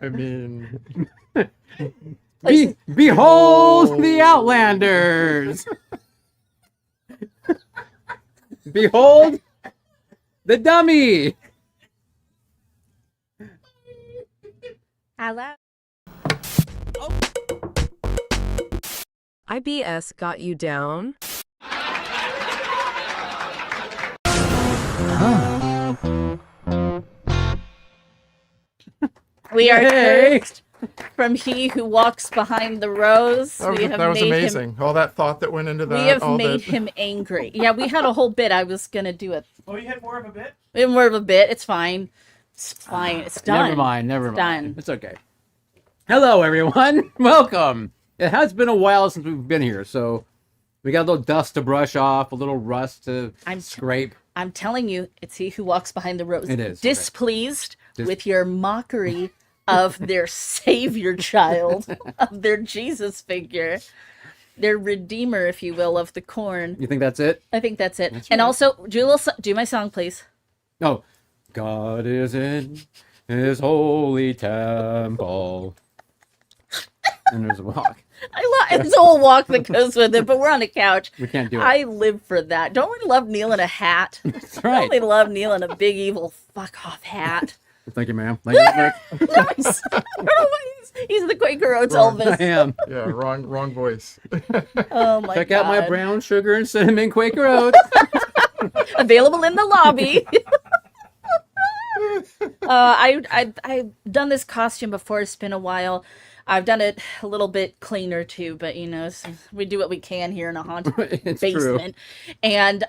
I mean... Behold the Outlanders! Behold the dummy! Hello. IBS got you down? We are Yay! cursed from he who walks behind the rose. That We have was made amazing. All that thought that went into that. We have all made that... him angry. Yeah, we had a whole bit. I was going to do it. Oh, you had more of a bit? We had more of a bit. It's fine. It's fine. It's done. Never mind. It's done. It's okay. Hello, everyone. Welcome. It has been a while since we've been here, so we got a little dust to brush off, a little rust to scrape. I'm telling you, it's he who walks behind the rose. It is. Displeased with your mockery of their savior child, of their Jesus figure, their redeemer, if you will, of the corn. You think that's it? I think that's it. And also, do my song, please. Oh, God is in his holy temple. And there's a walk. It's a whole walk that goes with it, but we're on a couch. We can't do it. I live for that. Don't we love Neil in a hat? That's right. Don't we love Neil in a big evil fuck off hat? Thank you, ma'am. Thank you, Nick. Nice. I don't know why he's the Quaker Oats Elvis. I am. Yeah, wrong voice. Oh my Check God. out my brown sugar and cinnamon Quaker Oats. Available in the lobby. I've done this costume before. It's been a while. I've done it a little bit cleaner too, but you know, we do what we can here in a haunted It's basement. true. And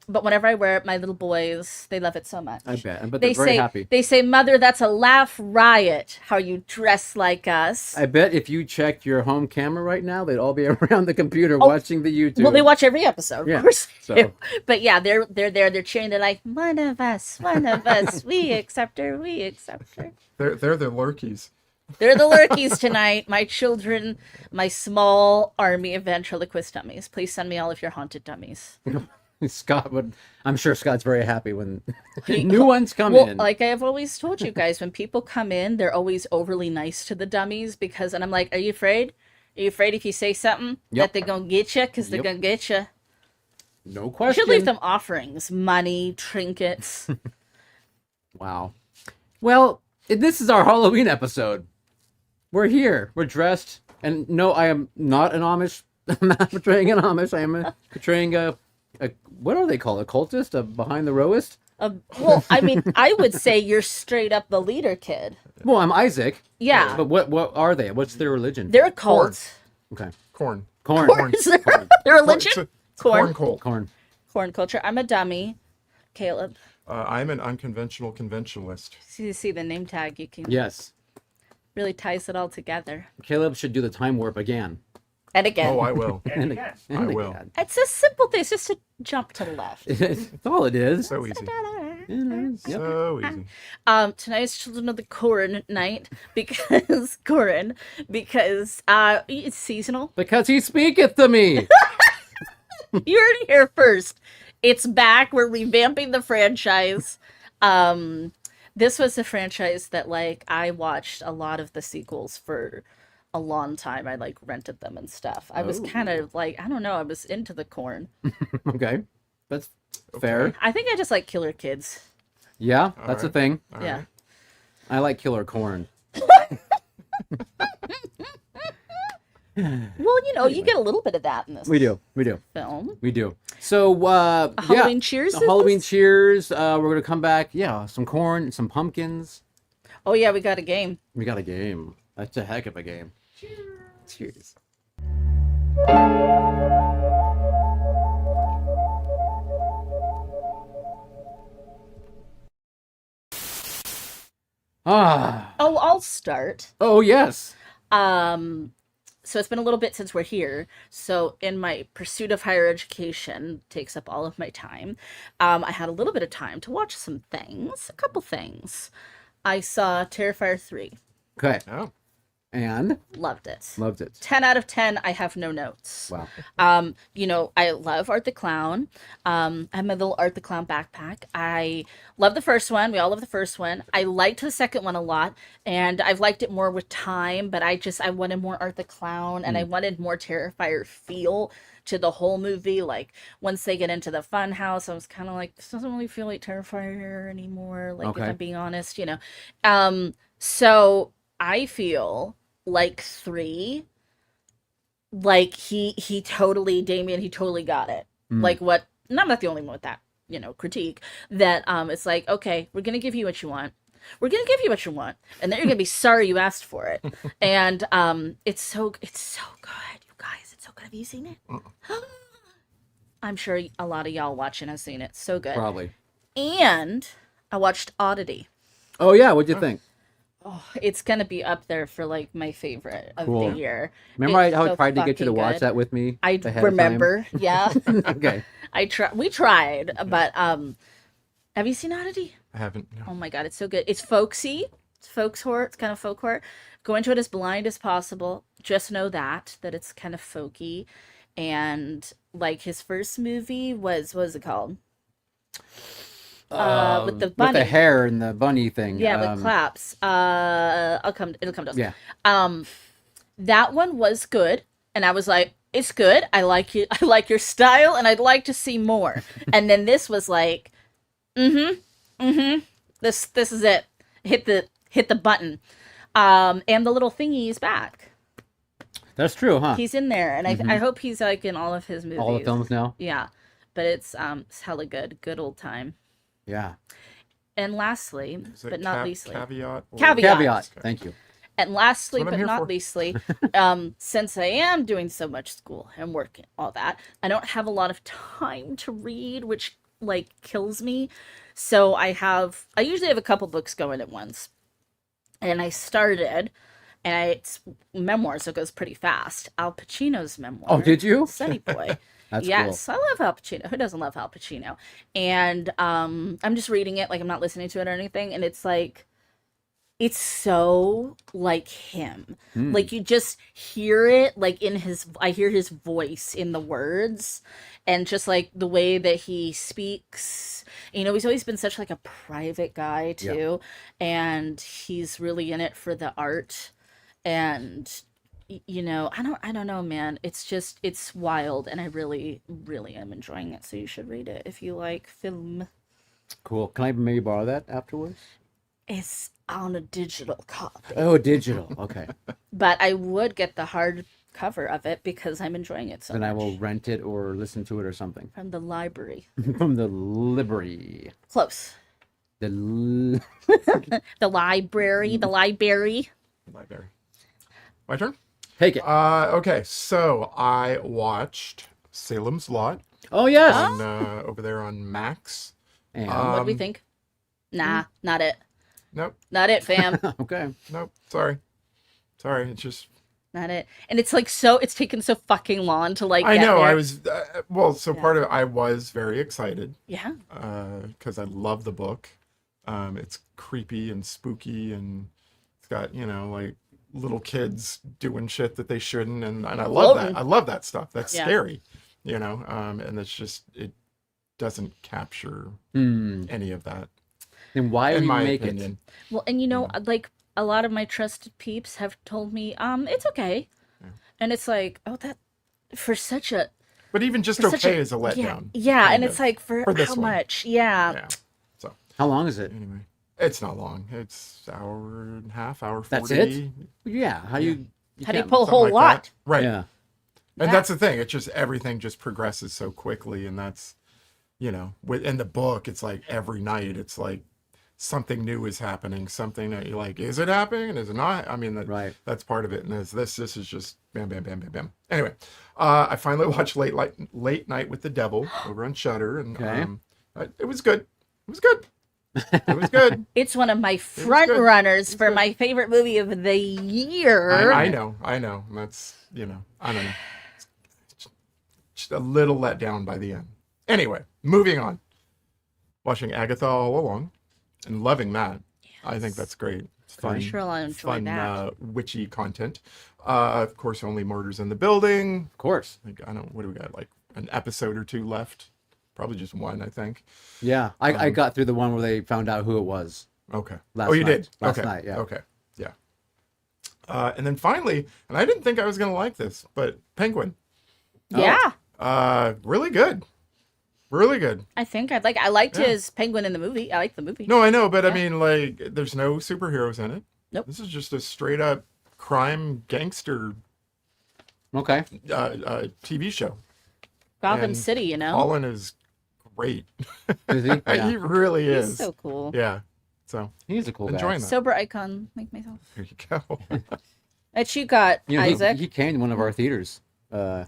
but whenever I wear it, my little boys, they love it so much. I bet. But They they're very say, happy. They say, "Mother, that's a laugh riot. How you dress like us." I bet if you checked your home camera right now, they'd all be around the computer watching the YouTube. Well, they watch every episode, Yeah, of course. so. They do. But yeah, they're there. They're cheering. They're like, one of us. We accept her. We accept her. They're the lurkies. They're the lurkies tonight. My children, my small army of ventriloquist dummies. Please send me all of your haunted dummies. Scott would. I'm sure Scott's very happy when new ones come Well, in. like I have always told you guys, when people come in, they're always overly nice to the dummies because, and I'm like, are you afraid? Are you afraid if you say something that they're gonna get you? Because they're gonna get you. No You question. should leave them offerings, money, trinkets. Wow. Well, this is our Halloween episode. We're here. We're dressed. And no, I am not an Amish. I'm not portraying an Amish. I am portraying a what are they called? A cultist? A behind the rowist? Well, I mean, I would say you're straight up the leader kid. Well, I'm Isaac. Yeah. But what are they? What's their religion? They're a cult. Okay. Corn. Corn. Their religion? Corn cult. Corn. Corn culture. I'm a dummy. Caleb. I'm an unconventional conventionalist. See the name tag. You can Yes. really ties it all together. Caleb should do the time warp again. And again. Oh, I will. And again. I will. again. It's a simple thing. It's just a jump to the left. That's all it is. So easy. Yep. So easy. Tonight's Children of the Corn night because it's seasonal. Because he speaketh to me. You heard it here first. It's back. We're revamping the franchise. This was a franchise that I watched a lot of the sequels for a long time. I rented them and stuff. I was kind of I don't know, I was into the corn. Okay. That's fair. I think I just like killer kids. Yeah, that's a thing. Yeah. right. I like killer corn. Well, you get a little bit of that in this We do. film. So, Halloween cheers is Halloween this? cheers. We're going to come back. Yeah, some corn, some pumpkins. Oh yeah, we got a game. We got a game. That's a heck of a game. Cheers. Ah. Oh, I'll start. Oh, yes. So it's been a little bit since we're here. So in my pursuit of higher education, takes up all of my time. I had a little bit of time to watch some things, a couple things. I saw Terrifier 3. Okay. Oh. And Loved it. loved it. 10 out of 10. I have no notes. Wow. I love Art the Clown. I have my little Art the Clown backpack. I love the first one. We all love the first one. I liked the second one a lot, and I've liked it more with time, but I wanted more Art the Clown, and I wanted more Terrifier feel to the whole movie. Like, once they get into the fun house, I was kind of like, this doesn't really feel like Terrifier anymore, like, Okay. if I'm being honest, So I feel like 3, like he totally, Damien, he totally got it. Like, what, and I'm not the only one with that, critique, that it's like, okay, we're gonna give you what you want. We're gonna give you what you want, and then you're gonna be sorry you asked for it. And it's so good, you guys. It's so good. Have you seen it? I'm sure a lot of y'all watching have seen it. So good. Probably. And I watched Oddity. Oh yeah, what'd you think? Oh, it's gonna be up there for like my favorite of Cool. the year. Remember It's how I so tried to get you to fucking watch good. that with me? I ahead of time? remember. Yeah. Okay. We tried, but have you seen Oddity? I haven't. Oh No. my god, it's so good. It's folksy. It's folks horror. It's kind of folk horror. Go into it as blind as possible. Just know that it's kind of folky. And like his first movie was, what was it called? With the bunny. With the hair and the bunny thing. Yeah, with claps. It'll come to us. Yeah. That one was good, and I was like, it's good. I like you. I like your style, and I'd like to see more. And then this was like, this is it. Hit the button. And the little thingy is back. That's true, huh? He's in there, and I hope he's like in all of his movies. All the films now? Yeah, but it's hella good old time. Yeah. And lastly, Is it but not leastly, caveat? Or... Caveat. Thank you. and lastly, That's what but I'm here not for. leastly, since I am doing so much school and work and all that, I don't have a lot of time to read, which like kills me. So I usually have a couple books going at once, and I started. And it's memoir, so it goes pretty fast. Al Pacino's memoir. Oh, did you? Sonny Boy. That's Yes, I love Al Pacino. Who doesn't love Al Pacino? And I'm just reading it, like I'm not listening to it or anything. And it's like, it's so like him. Like you just hear it, like I hear his voice in the words, and just like the way that he speaks. He's always been such like a private guy too, and he's really in it for the art. And I don't know, man. It's wild, and I really, really am enjoying it. So you should read it if you like film. Cool. Can I maybe borrow that afterwards? It's on a digital copy, Oh, digital. Okay. but I would get the hard cover of it because I'm enjoying it so Then much. I will rent it or listen to it or something. From the library. From the library. Close. The The library. Library. My turn. Take it. Okay, so I watched Salem's Lot Oh yes. on over there on Max. And What do we think? Nah, not it. Nope, Not it, fam. okay. nope. Sorry. It's just Not it. And it's like it's taken so fucking long to like I get know. there. I was part of it. I was very excited Yeah. because I love the book. It's creepy and spooky, and it's got like little kids doing shit that they shouldn't, and I love that. I love that stuff. That's scary, and it's just it doesn't capture any of that. Then why in would you my make opinion. Well, and like a lot of my trusted peeps have told me, it's okay. And it's like, oh, that for such a But even just for such okay is a letdown. Yeah, and kind it's of, like for this how one. much? Yeah. Yeah. So How long is it? anyway, it's not long. It's hour and a half, hour 40. That's it? Yeah. How do you How do you can't- pull a something whole like lot? that. Right. Yeah. And that's the thing. It's just everything just progresses so quickly, and that's in the book, it's like every night, it's like something new is happening. Something that you're like, is it happening? And is it not? I mean, Right. that's part of it. And this is just bam, bam, bam, bam, bam. Anyway, I finally watched Late Night with the Devil over on Shudder, and Okay. it was good. It was good. It was good. It's one of my front good. runners It for was my favorite movie of the year. I know. And that's I don't know. Just a little let down by the end. Anyway, moving on. Watching Agatha All Along and loving that. I think that's great. fun, sure I'll enjoy fun, that. witchy content. Of course, only Murders in the Building. Of course. Like, I don't. What do we got? Like an episode or two left. Probably just one, I think. Yeah, I got through the one where they found out who it was. Okay. Last you night. did? Last Okay. night, yeah. Okay. Yeah. And then finally, and I didn't think I was going to like this, but Penguin. Yeah. Really good. Really good. I think I liked his penguin in the movie. I liked the movie. No, I know, but I mean, like, there's no superheroes in it. Nope. This is just a straight up crime gangster Okay. TV show. Gotham and City, you know. Colin is great. Is he? Yeah. He really He's is. so cool. Yeah. So He's a cool enjoying guy. that. Sober icon, like myself. There you go. And she got You know, Isaac. he came to one of our theaters a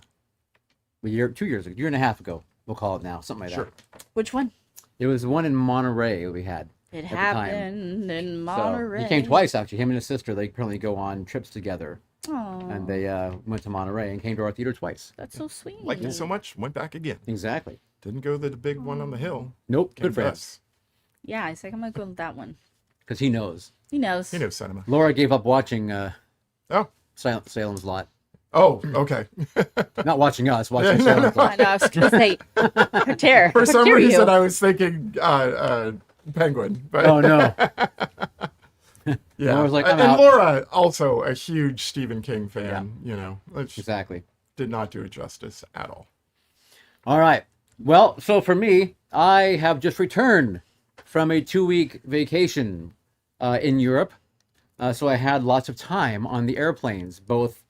year, 2 years ago, year and a half ago. We'll call it now, something like Sure. that. Which one? It was one in Monterey we had. It at the time. happened in So Monterey. he came twice actually. Him and his sister, they currently go on trips together, Aw, and they went to Monterey and came to our theater twice. that's so sweet. Liked it so much, went back again. Exactly. Didn't go to the big one on the hill. Nope. Came Good for to him. us. Yeah, I think I'm gonna go with that one. Because he knows. He knows. He knows cinema. Laura gave up watching Oh. Salem's Lot. Oh, okay. Not watching us, watching Yeah, no, Salem's no. Lot. I know, I was gonna say, how dare. For how some dare reason, you. I was thinking Penguin. But Oh no. yeah. Laura's like, I'm and out. Laura, also a huge Stephen King fan. You know, which Exactly. did not do it justice at all. All right. Well, so for me, I have just returned from a 2-week vacation in Europe. So I had lots of time on the airplanes, both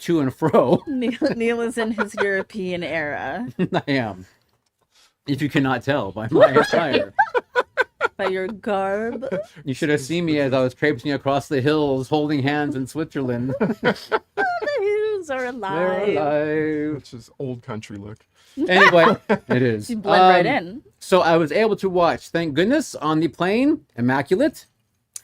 to and fro. Neil is in his European era. I am. If you cannot tell by my attire. By your garb. You should have seen me as I was traipsing across the hills, holding hands in Switzerland. The hills are alive. They're alive. Which is old country look. Anyway, it is. You blend right in. So I was able to watch, thank goodness, on the plane, Immaculate.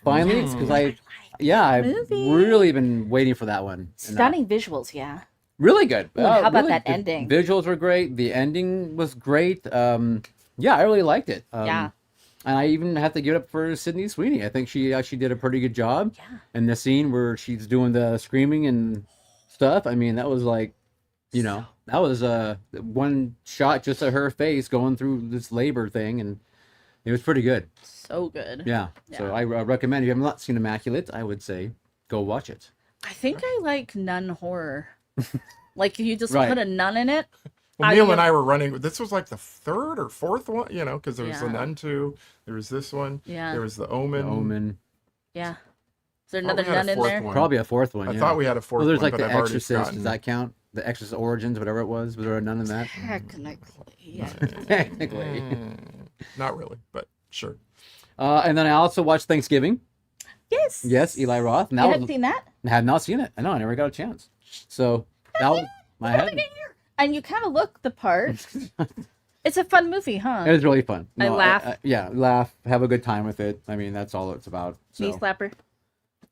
Finally, because I've Movie. really been waiting for that one. And, Stunning visuals, yeah. really good. Ooh, how about really, that the ending? Visuals were great. The ending was great. Yeah, I really liked it. Yeah. And I even have to give it up for Sydney Sweeney. I think she actually did a pretty good job. Yeah. And the scene where she's doing the screaming and stuff, I mean, that was like, you know, that was one shot just of her face going through this labor thing, and it was pretty good. So good. Yeah. So Yeah. I recommend, if you have not seen Immaculate, I would say go watch it. I think I like nun horror. Like if you just Right. put a nun in it. Well, Neil and I were running. This was like the third or fourth one, you know, because there was the Yeah. Nun 2, there was this one, Yeah. there was the The Omen. Omen. Yeah. Is there Thought another we had a nun in fourth there? one. Probably a fourth one. I yeah. thought we had a fourth Well, there's one, like but The I've already Exorcist. forgotten. Does that count? The Exorcist Origins, whatever it was. Was there a nun in that? Technically, yeah. Technically. Not really, but sure. And then I also watched Thanksgiving. Yes. Yes, Eli Roth. And You that hadn't was, seen that? I had not seen it. I know. I never got a chance. So that was my head. And you kind of look the part. It's a fun movie, huh? It was really fun. I laugh. Yeah, laugh. Have a good time with it. I mean, that's all it's about. Knee So slapper.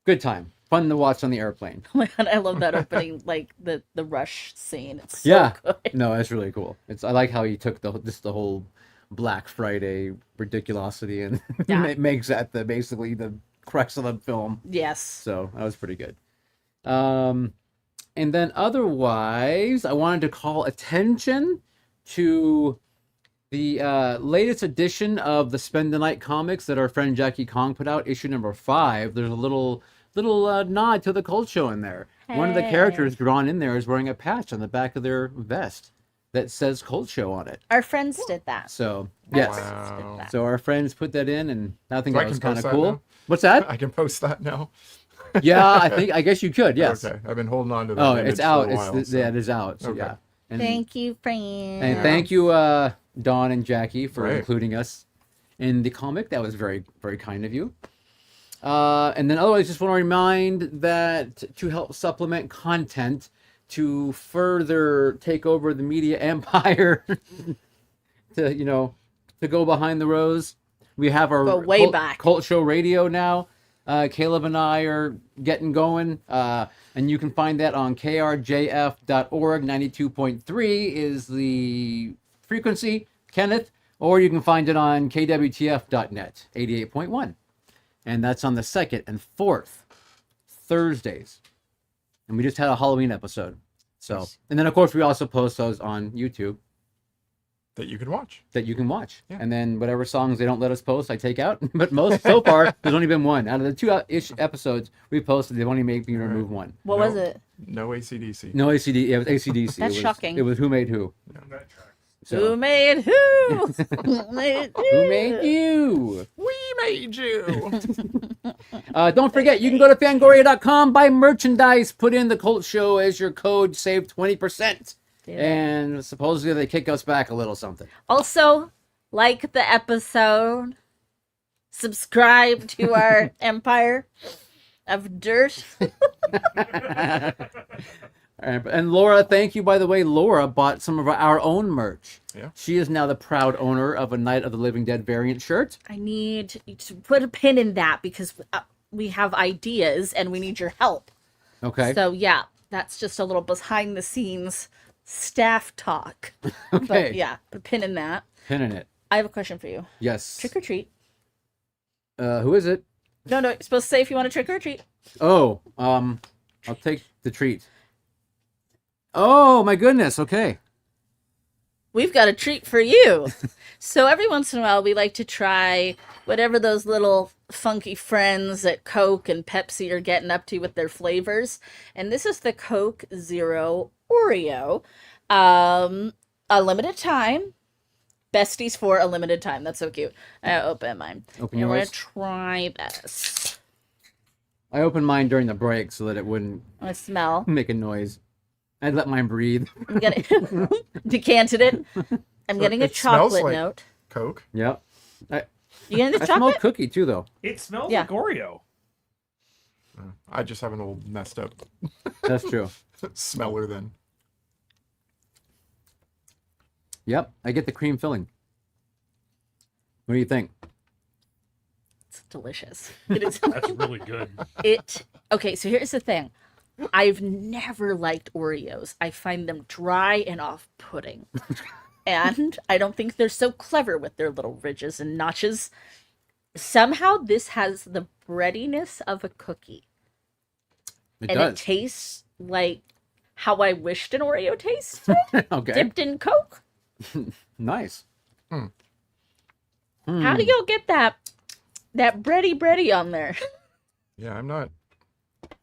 good time. Fun to watch on the airplane. Oh my god, I love that opening, like the rush scene. It's so Yeah. good. No, it's really cool. I like how he took the whole Black Friday ridiculosity and Yeah. it makes that basically the crux of the film. Yes. So that was pretty good. And then otherwise, I wanted to call attention to the latest edition of the Spend the Night comics that our friend Jackie Kong put out, issue number 5. There's a little nod to the Cult Show in there. One of the Hey. characters drawn in there is wearing a patch on the back of their vest that says Cult Show on it. Our friends did that. So yes, Wow. so our friends put that in, and I think So I that was can kind post of that cool. now? What's that? I can post that now. Yeah, I guess you could. Yes. Okay, I've been holding on to that. Oh, image it's out. For a while, It's so. yeah, it is out. So Okay. yeah. And, Thank you, friends. and thank you, Dawn and Jackie, for Right. including us in the comic. That was very, very kind of you. And then otherwise, just want to remind that to help supplement content to further take over the media empire, to go behind the rose, we have our Go way back. Cult Show Radio now. Caleb and I are getting going, and you can find that on krjf.org. 92.3 is the frequency, Kenneth, or you can find it on kwtf.net, 88.1. And that's on the 2nd and 4th Thursdays. And we just had a Halloween episode. So, and then of course we also post those on YouTube that you can watch. Yeah. And then whatever songs they don't let us post, I take out. But most so far, there's only been one. Out of the 2-ish episodes we posted, they've only made me remove one. What was it? No AC/DC. No ACD. It was ACDC. That's shocking. It was Who Made Who. So, who made who? Who made who? Who made you? We made you. Don't forget, you can go to Fangoria.com, buy merchandise, put in the Cult Show as your code, save 20%. And supposedly they kick us back a little something. Also, like the episode, subscribe to our Empire of Dirt. And Laura, thank you, by the way. Laura bought some of our own merch. Yeah. She is now the proud owner of a Night of the Living Dead variant shirt. I need to put a pin in that because we have ideas and we need your help. Okay. So, yeah, that's just a little behind the scenes staff talk. Okay. But, yeah, put a pin in that. Pin in it. I have a question for you. Yes. Trick or treat. Who is it? No, you're supposed to say if you want to trick or treat. Oh, I'll take the treat. Oh, my goodness. Okay. We've got a treat for you. So every once in a while, we like to try whatever those little funky friends at Coke and Pepsi are getting up to with their flavors. And this is the Coke Zero Oreo. A limited time. Besties for a limited time. That's so cute. I open mine. Open and we're going yours. to try this. I opened mine during the break so that it wouldn't I smell. make a noise. I'd let mine breathe. I'm getting decanted it. I'm getting a it smells chocolate like note. Coke. Yep. You getting the I smell chocolate? cookie too, though. It smells Yeah. like Oreo. I just have an old messed up That's true. smeller then. Yep. I get the cream filling. What do you think? It's delicious. It is. That's really good. Okay, so here's the thing. I've never liked Oreos. I find them dry and off-putting. And I don't think they're so clever with their little ridges and notches. Somehow this has the breadiness of a cookie. It And does. it tastes like how I wished an Oreo tasted, Okay. dipped in Coke. Nice. How do y'all get that bready on there? Yeah, I'm not.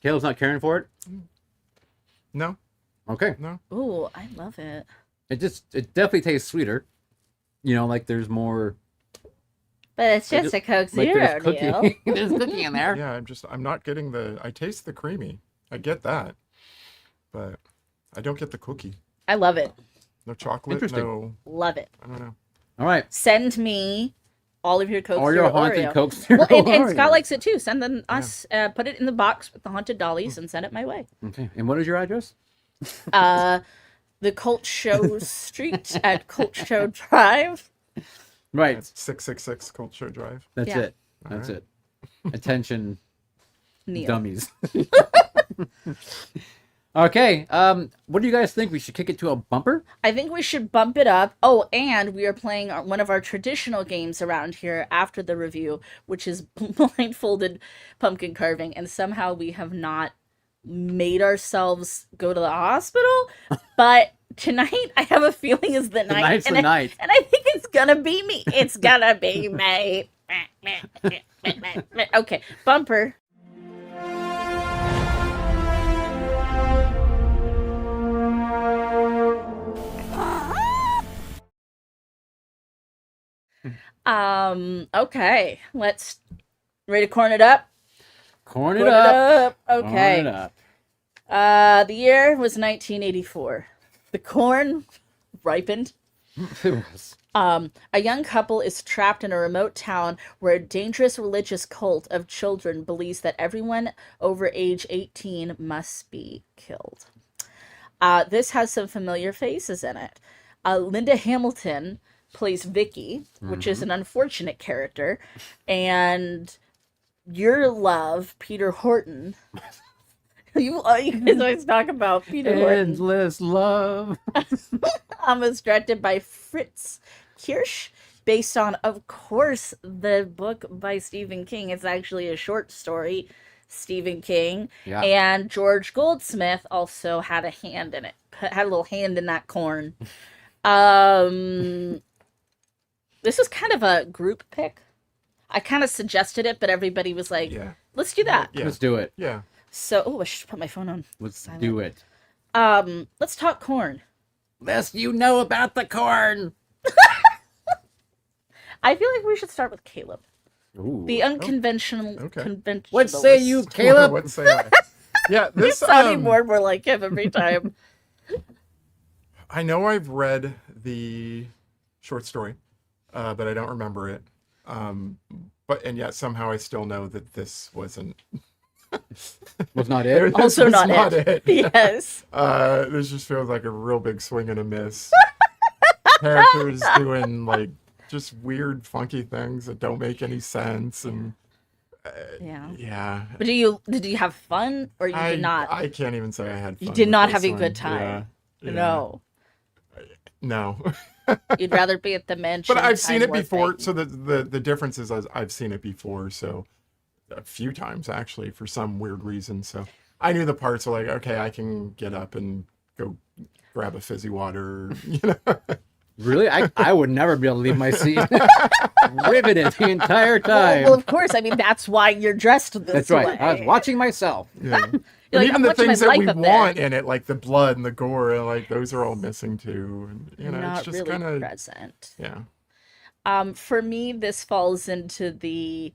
Caleb's not caring for it? No, Okay. no. Ooh, I love it. It definitely tastes sweeter. You know, like there's more. But it's just a Coke Like Zero there's deal. cookie. There's cookie in there. Yeah, I'm not getting I taste the creamy. I get that. But I don't get the cookie. I love it. No chocolate, Interesting. no, Love it. I don't know. All right. Send me all of your Coke All Zero your haunted Oreo. Coke Zero Well, and Oreos. Scott likes it too. Send them us. Put it in the box with the haunted dollies and send it my way. Okay. And what is your address? The Cult Show Street at Cult Show Drive. Right. It's 666 Culture Drive. That's Yeah. it. That's it. Attention, Neil. dummies. Okay. What do you guys think? We should kick it to a bumper? I think we should bump it up. Oh, and we are playing one of our traditional games around here after the review, which is blindfolded pumpkin carving. And somehow we have not made ourselves go to the hospital. But tonight, I have a feeling is the night. Tonight's the night. And I think it's gonna be me. It's gonna be me. Okay, bumper. Okay, ready to corn it up? Corn it up. Okay. Corn it up. The year was 1984. The corn ripened. A young couple is trapped in a remote town where a dangerous religious cult of children believes that everyone over age 18 must be killed. This has some familiar faces in it. Linda Hamilton plays Vicky, which is an unfortunate character, and your love, Peter Horton. You guys always talk about Peter Horton. Endless love. Was directed by Fritz Kirsch. based on, of course, the book by Stephen King. It's actually a short story, Stephen King. Yeah. And George Goldsmith also had a hand in it, had a little hand in that corn. This was kind of a group pick. I kind of suggested it, but everybody was like, let's do that. Yeah. Let's do it. Yeah. So, I should put my phone on. Let's do it. Let's talk corn. Less you know about the corn. I feel like we should start with Caleb. Ooh. The unconventional, Okay. conventional. What say you, Caleb? What say I? Yeah, You're this sounding more and more like him every time. I know I've read the short story, but I don't remember it. And yet somehow I still know that this wasn't. Was not it? This Also was not it. Yes. This just feels like a real big swing and a miss. Characters doing like just weird, funky things that don't make any sense, and yeah. But did you have fun, or you did not? I can't even say I had fun. You did with not this have a one. good time. Yeah. No. No. You'd rather be at the mansion. But I've seen it Time before, warping. so the difference is I've seen it before, so a few times actually for some weird reason. So I knew the parts are like, okay, I can get up and go grab a fizzy water, you know. Really? I would never be able to leave my seat. Riveted the entire time. Well, of course. I mean, that's why you're dressed this That's right. way. I was watching myself. Yeah. You're And like, even I'm the watching things my that we life up there. want in it, like the blood and the gore, like those are all missing too. And you know, Not it's just really kind of present. yeah. For me, this falls into the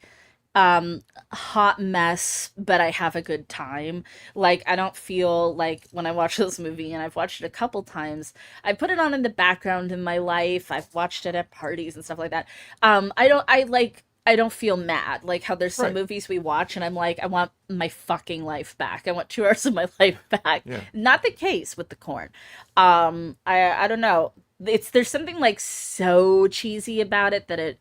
hot mess, but I have a good time. Like, I don't feel like when I watch this movie, and I've watched it a couple times, I put it on in the background in my life. I've watched it at parties and stuff like that. I don't feel mad, like how there's some Right. movies we watch and I'm like, I want my fucking life back. I want 2 hours of my life back. Yeah. Not the case with the corn. I don't know. There's something like so cheesy about it that it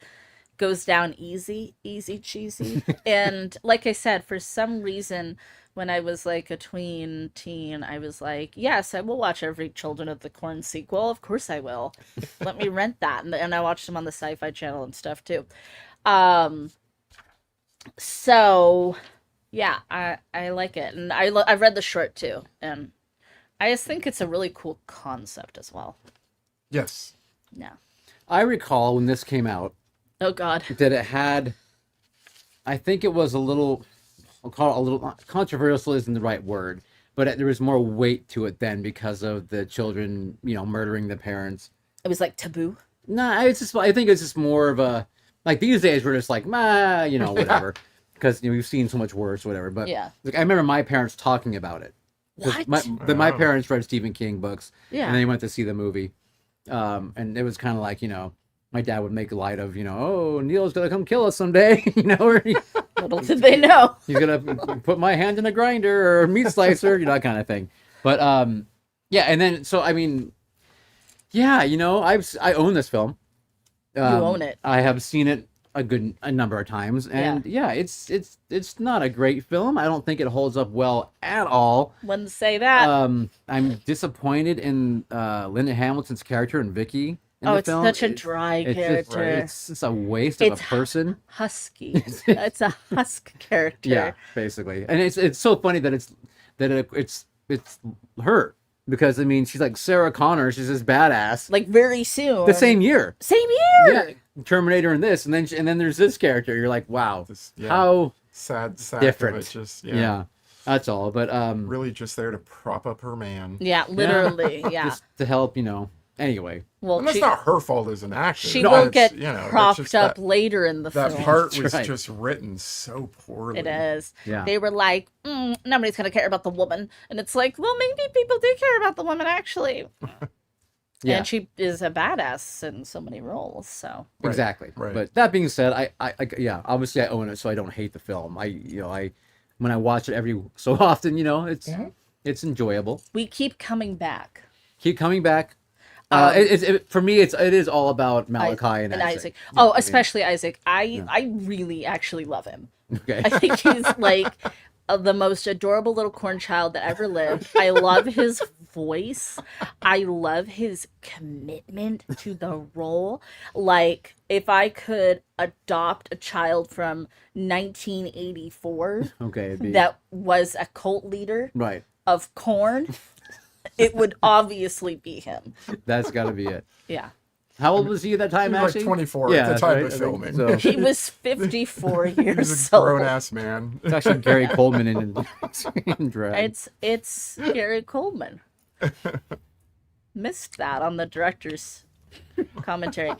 goes down easy cheesy. And like I said, for some reason, when I was like a tween teen, I was like, yes, I will watch every Children of the Corn sequel. Of course I will. Let me rent that. And I watched them on the SciFi channel and stuff too. So yeah, I like it. And I've read the short too. And I just think it's a really cool concept as well. Yes. Yeah. I recall when this came out Oh God. that it had, I think it was a little, I'll call it a little, controversial isn't the right word, but there was more weight to it then because of the children, murdering the parents. It was like taboo. No, I think it's just more of a, like these days we're just like, whatever. Because we've seen so much worse, whatever. But Yeah. like, I remember my parents talking about it. 'Cause What? My parents read Stephen King books, Yeah. and they went to see the movie. And it was kind of like, my dad would make light of, oh, Neil's gonna come kill us someday, or Little did they know. he's gonna put my hand in a grinder or a meat slicer, that kind of thing. But yeah, and then so I mean, yeah, I own this film. You own it. I have seen it a number of times, and yeah, it's not a great film. I don't think it holds up well at all. Wouldn't say that. I'm disappointed in Linda Hamilton's character and Vicky. It's such a dry character. It's a waste of a person. Husky. It's a husk character. Yeah, basically, and it's so funny that it's her, because I mean she's like Sarah Connor. She's this badass. Like very soon. The same year. Same year. Yeah, Terminator and this, and then there's this character. You're like, wow, Yeah. how Sad different. Of it, just yeah, that's all. But really just there to prop up her man. Yeah, literally. Yeah. just to help, Anyway, Well, And that's not her fault as an actor. she No, will it's, get that's propped just up that, later in the that film. part That's was right. just written so poorly. It is. yeah, They were like, nobody's going to care about the woman. And it's like, well, maybe people do care about the woman, actually. yeah, And she is a badass in so many roles, so. Right, exactly. right. But that being said, I yeah, obviously I own it, so I don't hate the film. When I watch it every so often, it's enjoyable. We keep coming back. Keep coming back. For me, it is all about Malachi and Isaac. Oh, I mean, especially Isaac. I really actually love him. okay. I think he's like the most adorable little corn child that ever lived. I love his voice. I love his commitment to the role. Like, if I could adopt a child from 1984 that was a cult leader of corn, it would obviously be him. That's got to be it. Yeah. How old was he at that time, He was actually? like 24 at the time of filming. So. He was 54 He years was a old. grown-ass man. It's actually Gary Coleman in drag. It's Gary Coleman. Missed that on the director's commentary.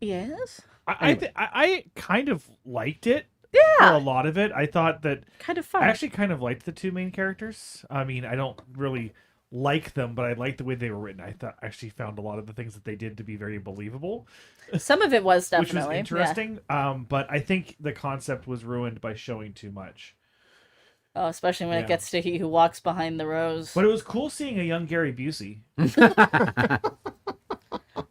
Yes? I kind of liked it. Yeah. For a lot of it. I thought that... Kind of fun. I actually kind of liked the two main characters. I mean, I don't really like them, but I liked the way they were written. I actually found a lot of the things that they did to be very believable. Some of it was definitely. Which was interesting. Yeah. But I think the concept was ruined by showing too much. Oh, especially when it gets to He Who Walks Behind the Rose. But it was cool seeing a young Gary Busey.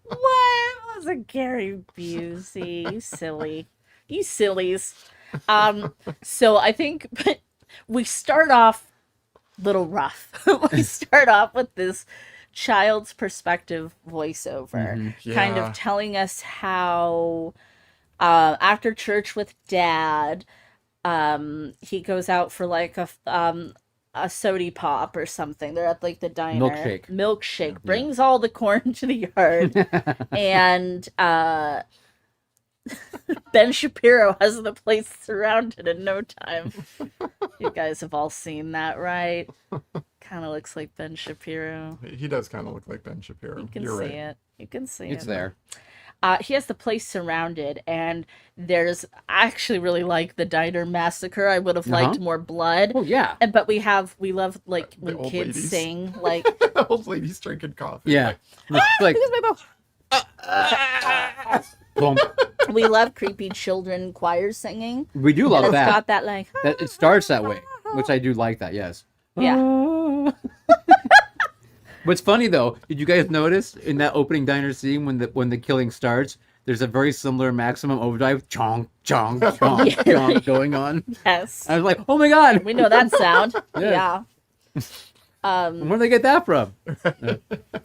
What was a Gary Busey? You silly. You sillies. So I think we start off little rough. We start off with this child's perspective voiceover, kind of telling us how after church with dad, he goes out for like a sody pop or something. They're at like the diner. Milkshake. Brings all the corn to the yard. And Ben Shapiro has the place surrounded in no time. You guys have all seen that, right? Kind of looks like Ben Shapiro. He does kind of look like Ben Shapiro. You can You're see right. it. You can see it. It's there. He has the place surrounded, and I actually really like the diner massacre. I would have liked more blood. Oh yeah. But we love like when old kids ladies. sing, like Old ladies drinking coffee. Yeah. Like, boom. we love creepy children choir singing. We do And love it's that. got that like It starts that way, which I do like that. Yes. yeah. What's funny though, did you guys notice in that opening diner scene when the killing starts, there's a very similar Maximum Overdrive chonk chonk chonk chonk going on. Yes. I was like, oh my god, We know that sound. Yeah. Yeah. where did they get that from?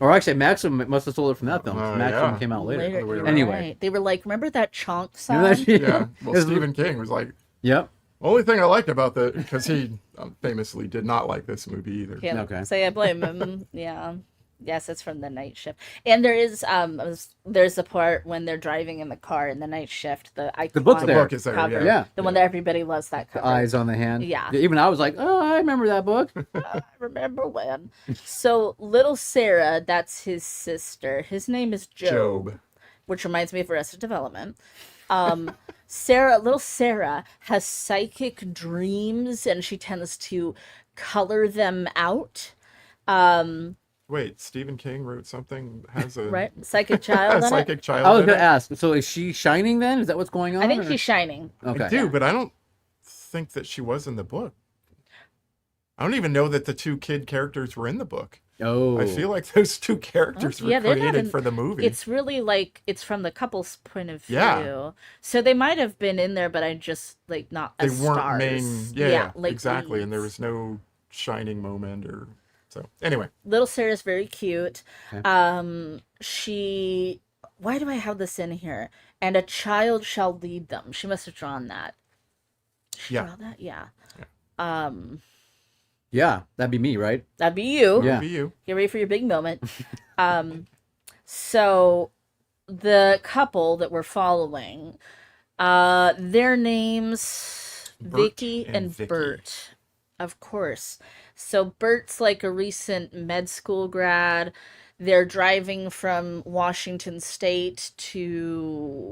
Or actually, Maximum must have stole it from that film. Maximum yeah. came out later. Later, you're Anyway. right. They were like, remember that chonk sound? Remember that shit? Yeah. Well, It's- Stephen King was like, Yep. only thing I liked about because he famously did not like this movie either. Can't Okay. say I blame him. Yeah. Yes, it's from the night shift. And there is there's the part when they're driving in the car in the night shift, the iconic book's there. The book is there, cover, yeah. the one that everybody loves, that cover. The eyes on the hand. Yeah. Even I was like, oh, I remember that book. I remember when. So little Sarah, that's his sister. His name is Job. Which reminds me of Arrested Development. Little Sarah has psychic dreams, and she tends to color them out. Wait, Stephen King wrote something, has a Right? Psychic child. a in it? psychic child. I was in going to it? ask, so is she shining then? Is that what's going on? I think or- she's shining. Okay. I do, but I don't think that she was in the book. I don't even know that the two kid characters were in the book. Oh. I feel like those two characters were they're not created in- for the movie. It's really like it's from the couple's point of view. Yeah. So they might have been in there, but I just like not They as weren't stars. main. Yeah, like exactly. And there leads. was no shining moment or so. Anyway, Little Sarah's very cute. Okay. Why do I have this in here? And a child shall lead them. She must have drawn that. She Yeah. draw that? Yeah. Yeah, that'd be me, right? That'd be you. Yeah. be you. Get ready for your big moment. So the couple that we're following, their names Bert Vicky and and Vicky. Bert. Of course. So Bert's like a recent med school grad. They're driving from Washington State to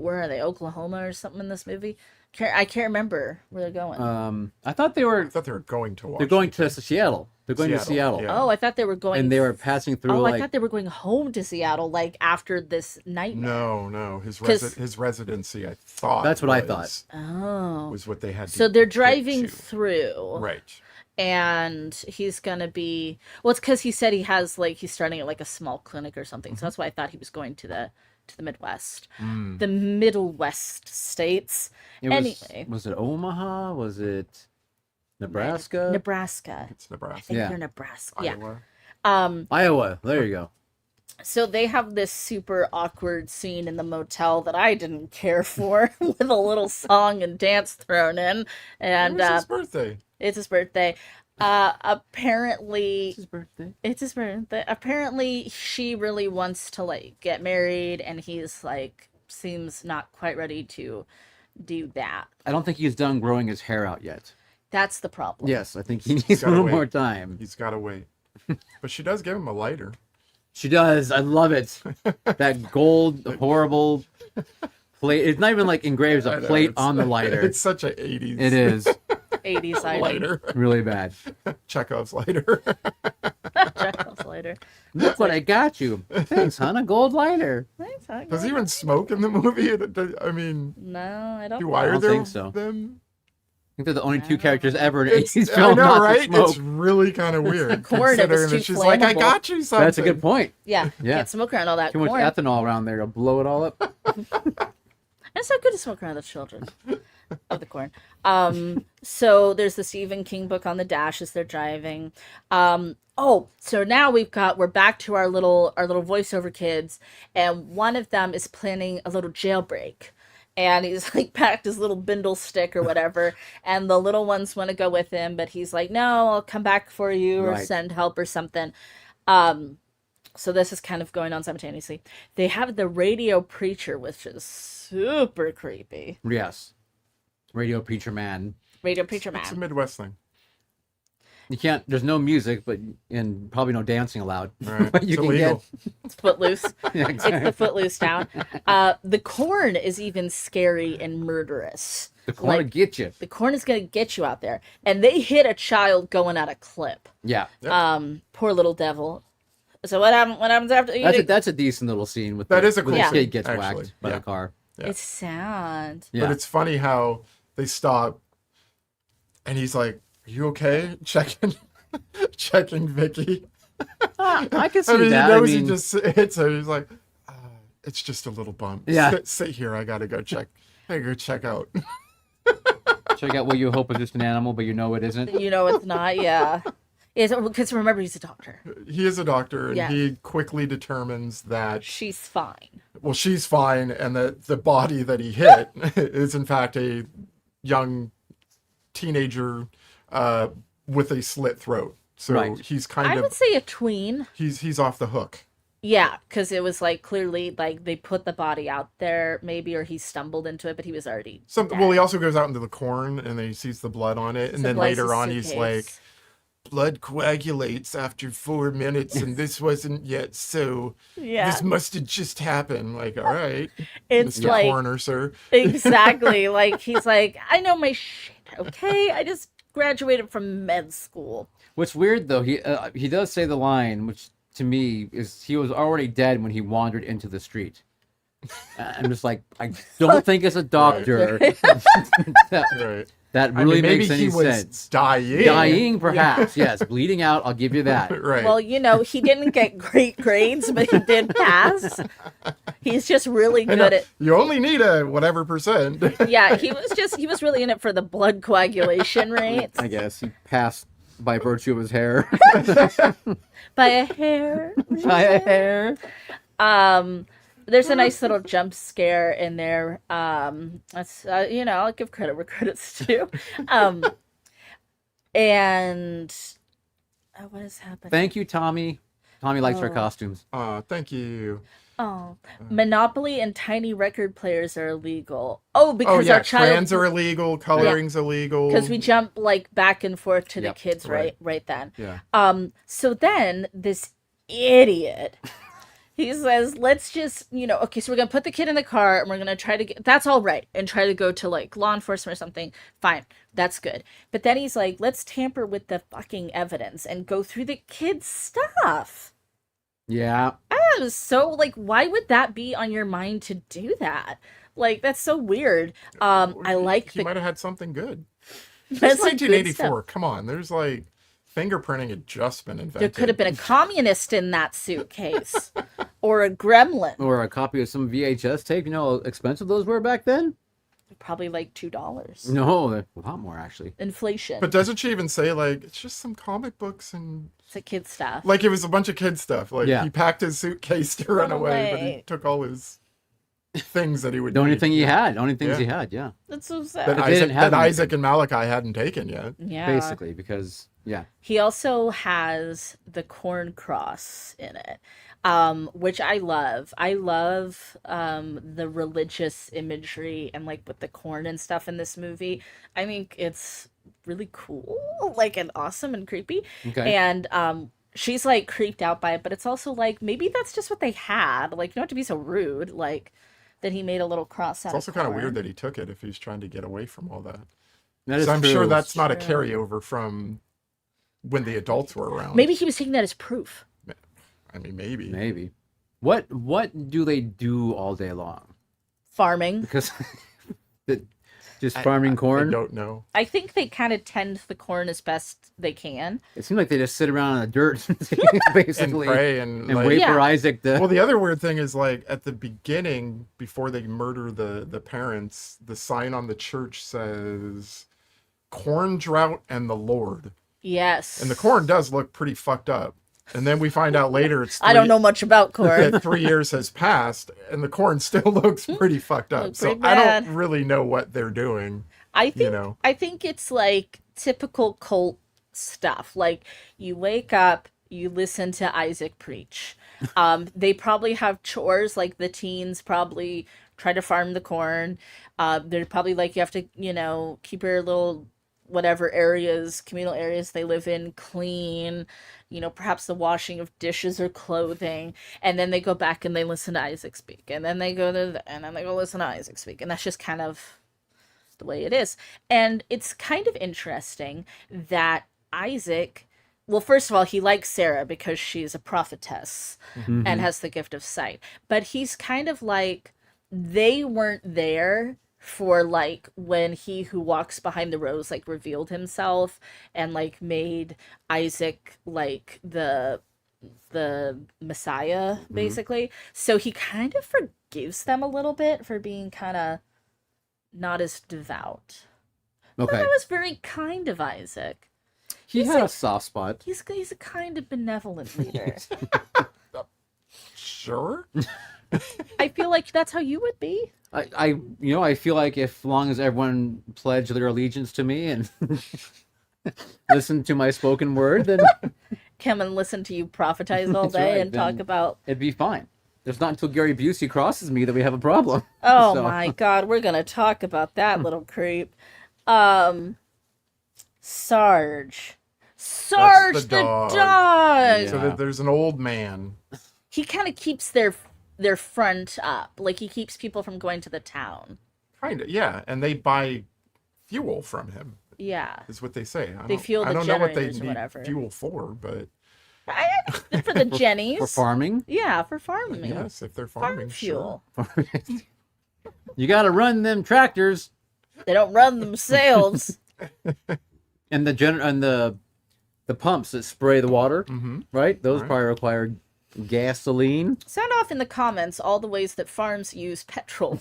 where are they? Oklahoma or something in this movie. I can't remember where they're going. I thought they I were. thought they were going to watch. They're going to Seattle. They're going to Seattle, Seattle, yeah. Oh, I thought they were going. and they were passing through. Oh, like, I thought they were going home to Seattle, like after this nightmare. No. His 'Cause- his residency, I thought. That's what I was- Oh. Was what they had. So to they're get driving to. through, Right. and he's gonna be. Well, it's because he said he has he's starting at like a small clinic or something. So that's why I thought he was going to the Midwest, the Middle West states. it was, Anyway, was it Omaha? Was it Nebraska. Nebraska. It's Nebraska. I think Yeah. they're Nebraska. Iowa. Yeah. Iowa. There you go. So they have this super awkward scene in the motel that I didn't care for, with a little song and dance thrown in, and It was his birthday. it's his birthday. Apparently, His birthday. it's his birthday. Apparently, she really wants to like get married, and he's like seems not quite ready to do that. I don't think he's done growing his hair out yet. That's the problem. Yes, I think he needs a gotta little wait. more time. He's got to wait. But she does give him a lighter. She does. I love it. That gold, horrible plate. It's not even like engraved. I There's a know, plate it's- on the lighter. It's such a 80s It is 80s item. lighter. really bad. Chekhov's lighter. Chekhov's lighter. Look what I got you. Thanks, hon. A gold lighter. Thanks, I Does got he even smoke in the movie? I mean, No, I don't. do know. I either don't think so. them? I think they're the only two characters ever in an It's, 80s I film know, not right? to smoke. It's really kind of weird. Corn, it was considering too that she's like, I flammable. got you something. That's a good point. Yeah, Yeah. can't smoke around all that Too much corn. ethanol around there to blow it all up. It's not good to smoke around the children of the corn. So there's the Stephen King book on the dash as they're driving. So now we're back to our little voiceover kids, and one of them is planning a little jailbreak. And he's like packed his little bindle stick or whatever, and the little ones want to go with him, but he's like, no, I'll come back for you or Right. send help or something. So this is kind of going on simultaneously. They have the radio preacher, which is super creepy. Yes. Radio Preacher Man. Radio preacher It's a man. Midwest thing. You can't, there's no music, and probably no dancing allowed. Right. But you It's can illegal. It's Footloose. Yeah, It's the Footloose town. The corn is even scary and murderous. The corn will get you. The corn is going to get you out there. And they hit a child going at a clip. Yeah. Poor little devil. So what happens after you? That's a decent little scene with That the, is a with cool the scene, kid gets actually. whacked by Yeah. the car. Yeah. It's sad. Yeah. But it's funny how they stop and he's like, are you okay? Checking Vicky. I can see I mean, that. he knows I mean, he just hits her. He's like, it's just a little bump. Yeah. Sit here. I got to go check. I gotta go check out. check out what you hope is just an animal, but you know it isn't. You know it's not, yeah. Because remember, he's a doctor. He is a doctor, and Yeah. he quickly determines that, She's fine. well, she's fine, and that the body that he hit is, in fact, a young teenager with a slit throat. So Right. he's I kind would of, say a tween. he's off the hook. Yeah, because it was like clearly like they put the body out there, maybe, or he stumbled into it, but he was already Something. dead. Well, he also goes out into the corn, and then he sees the blood on it, and So then blood's later his on, he's like, suitcase. blood coagulates after 4 minutes, and this wasn't yet, so Yeah, this must have just happened. Like, all right, it's Mr. like Coroner, sir. exactly like he's like, I know my shit, okay? I just graduated from med school. What's weird though, he does say the line, which to me is he was already dead when he wandered into the street. I'm just like, I don't think as a doctor Right. that I really mean, maybe makes any he was sense. dying. Dying, perhaps, yes. Bleeding out, I'll give you that. Right. Well, you know, he didn't get great grades, but he did pass. He's just really I know, good at. you only need a whatever percent. Yeah, he was really in it for the blood coagulation rates I guess he passed by virtue of his hair. by a hair. By a hair. There's a nice little jump scare in there. That's you know, I'll give credit where credit's due. And what is happening? Thank you, Tommy. Tommy likes our Oh. costumes. Thank you. Oh, Monopoly and tiny record players are illegal. Oh, Oh because yeah, our child. crayons are illegal, coloring's illegal. Because we jump like back and forth to the Yep, kids right then. Yeah. So then this idiot, he says, let's just, you know, okay, so we're gonna put the kid in the car and we're gonna try to get, that's all right, and try to go to like law enforcement or something. Fine, that's good. But then he's like, let's tamper with the fucking evidence and go through the kid's stuff. Yeah. That was so like, why would that be on your mind to do that? Like, that's so weird. I like He the might have had something good. that's It's like good 1984. stuff. Come on, there's like fingerprinting had just been invented. There could have been a communist in that suitcase, or a gremlin. Or a copy of some VHS tape. You know how expensive those were back then? Probably like $2. No, a lot more actually. Inflation. But doesn't she even say like it's just some comic books and It's a kid stuff. like it was a bunch of kid stuff? Like Yeah. he packed his suitcase to run away, but he away. took all his things that he would. The only need. thing he had. Only things Yeah. he had. Yeah. That's so sad. that But they didn't have Isaac anything. and Malachi hadn't taken yet. Yeah. Basically, because yeah. He also has the corn cross in it, which I love. I love the religious imagery and like with the corn and stuff in this movie. I think it's really cool, like and awesome and creepy. Okay. And she's like creeped out by it, but it's also like maybe that's just what they had. Like you don't have to be so rude. Like that he made a little cross out. It's also of kind of corn. weird that he took it if he's trying to get away from all that. That is So I'm sure true. that's not a True. carryover from when the adults were around. Maybe he was taking that as proof. I mean, maybe. Maybe. What do they do all day long? Farming. Because just farming I corn. don't know. I think they kind of tend the corn as best they can. It seems like they just sit around in the dirt, And basically, pray and, and like, wait for Yeah. Isaac to. Well, the other weird thing is like at the beginning, before they murder the parents, the sign on the church says corn drought and the Lord. Yes. And the corn does look pretty fucked up. And then we find out later it's I don't know much about corn. that 3 years has passed and the corn still looks pretty fucked up. Look So pretty I bad. don't really know what they're doing. I think know. I think it's like typical cult stuff. Like you wake up, you listen to Isaac preach. They probably have chores, like the teens probably try to farm the corn. They're probably like you have to, keep your little whatever areas, communal areas they live in clean, perhaps the washing of dishes or clothing. And then they go back and they listen to Isaac speak. And then they go and then they go listen to Isaac speak. And that's just kind of the way it is. And it's kind of interesting that Isaac, well, first of all, he likes Sarah because she's a prophetess Mhm. and has the gift of sight. But he's kind of like, they weren't there for like when he who walks behind the rose like revealed himself and like made Isaac like the Messiah, basically. So he kind of forgives them a little bit for being kind of not as devout. But Okay. I was very kind of Isaac. He he's had like- a soft spot. He's a kind of benevolent leader. Sure. I feel like that's how you would be. I feel like if long as everyone pledged their allegiance to me and listened to my spoken word, then Come and listen to you prophetize all That's day right, and talk then- about, it'd be fine. It's not until Gary Busey crosses me that we have a problem. oh So- my God, we're going to talk about that little creep. Sarge. Sarge the the dog. dog. Yeah. So that there's an old man. He kind of keeps their front up. Like he keeps people from going to the town. Kind of, yeah. And they buy fuel from him, Yeah. is what they say. They fuel I the don't know what they generators or need whatever. fuel for, but For the Jennies. For farming, Yeah, for farming. yes, if they're Farm farming, fuel. you got to run them tractors They don't run themselves. and the pumps that spray the water, right? Those Right. probably require gasoline. Sound off in the comments all the ways that farms use petrol.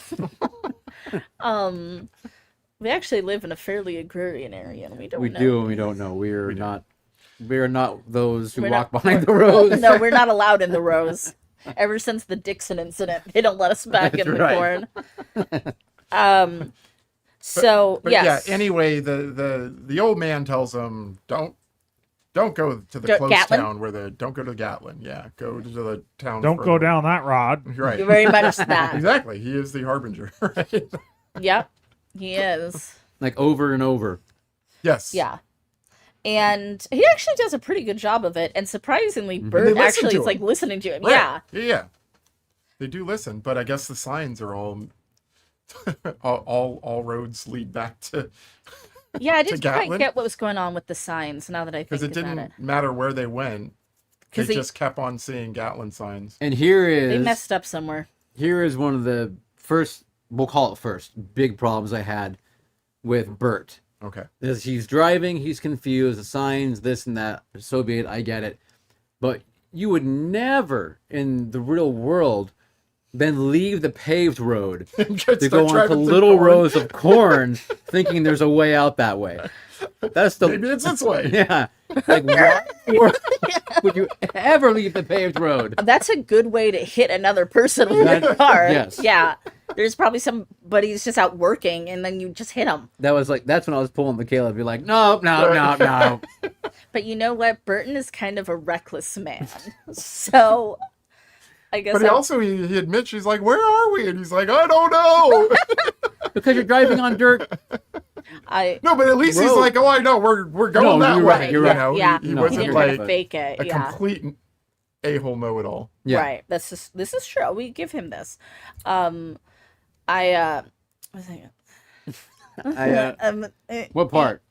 We actually live in a fairly agrarian area, and we don't We know. do and we don't know. We're not those who We're walk not- behind the rows. No, we're not allowed in the rows. Ever since the Dixon incident, they don't let us back That's in the right. corn. So But yes, yeah, anyway, the old man tells them don't go to the close Gatlin? town don't go to Gatlin. Yeah, go to the town. Don't go further. down that rod. Right. you're very much that. Exactly. He is the harbinger, right? Yep, he is. Like over and over. Yes. Yeah. And he actually does a pretty good job of it. And surprisingly, They Bert listen actually to is like him. listening to him. Right. Yeah. Yeah. They do listen, but I guess the signs are all all roads lead back to Yeah, I didn't quite Gatlin? get what was going on with the signs now that I because think it about didn't it. matter where they went. They 'Cause they- just kept on seeing Gatlin signs. And here They is messed up somewhere. here is one of the first, we'll call it first, big problems I had with Bert. Okay. As he's driving, he's confused, the signs, this and that, so be it, I get it. But you would never in the real world then leave the paved road And to start go driving onto through little corn. rows of corn, thinking there's a way out that way. That's the Maybe it's this way. Yeah. Like, why would you ever leave the paved road? That's a good way to hit another person with a car. Yes. Yeah. There's probably somebody who's just out working, and then you just hit him. That's when I was pulling Michaela to be like, no. But you know what? Burton is kind of a reckless man. So I guess But he admits, he's like, where are we? And he's like, I don't know. Because you're driving on dirt. No, but at least he's Road. like, oh, I know, we're going that you're way. right, you're right. You know, Yeah. he No, he wasn't didn't try to like fake it. a Yeah. complete a-hole know-it-all. Yeah. Right. This is true. We give him this. What was I What part?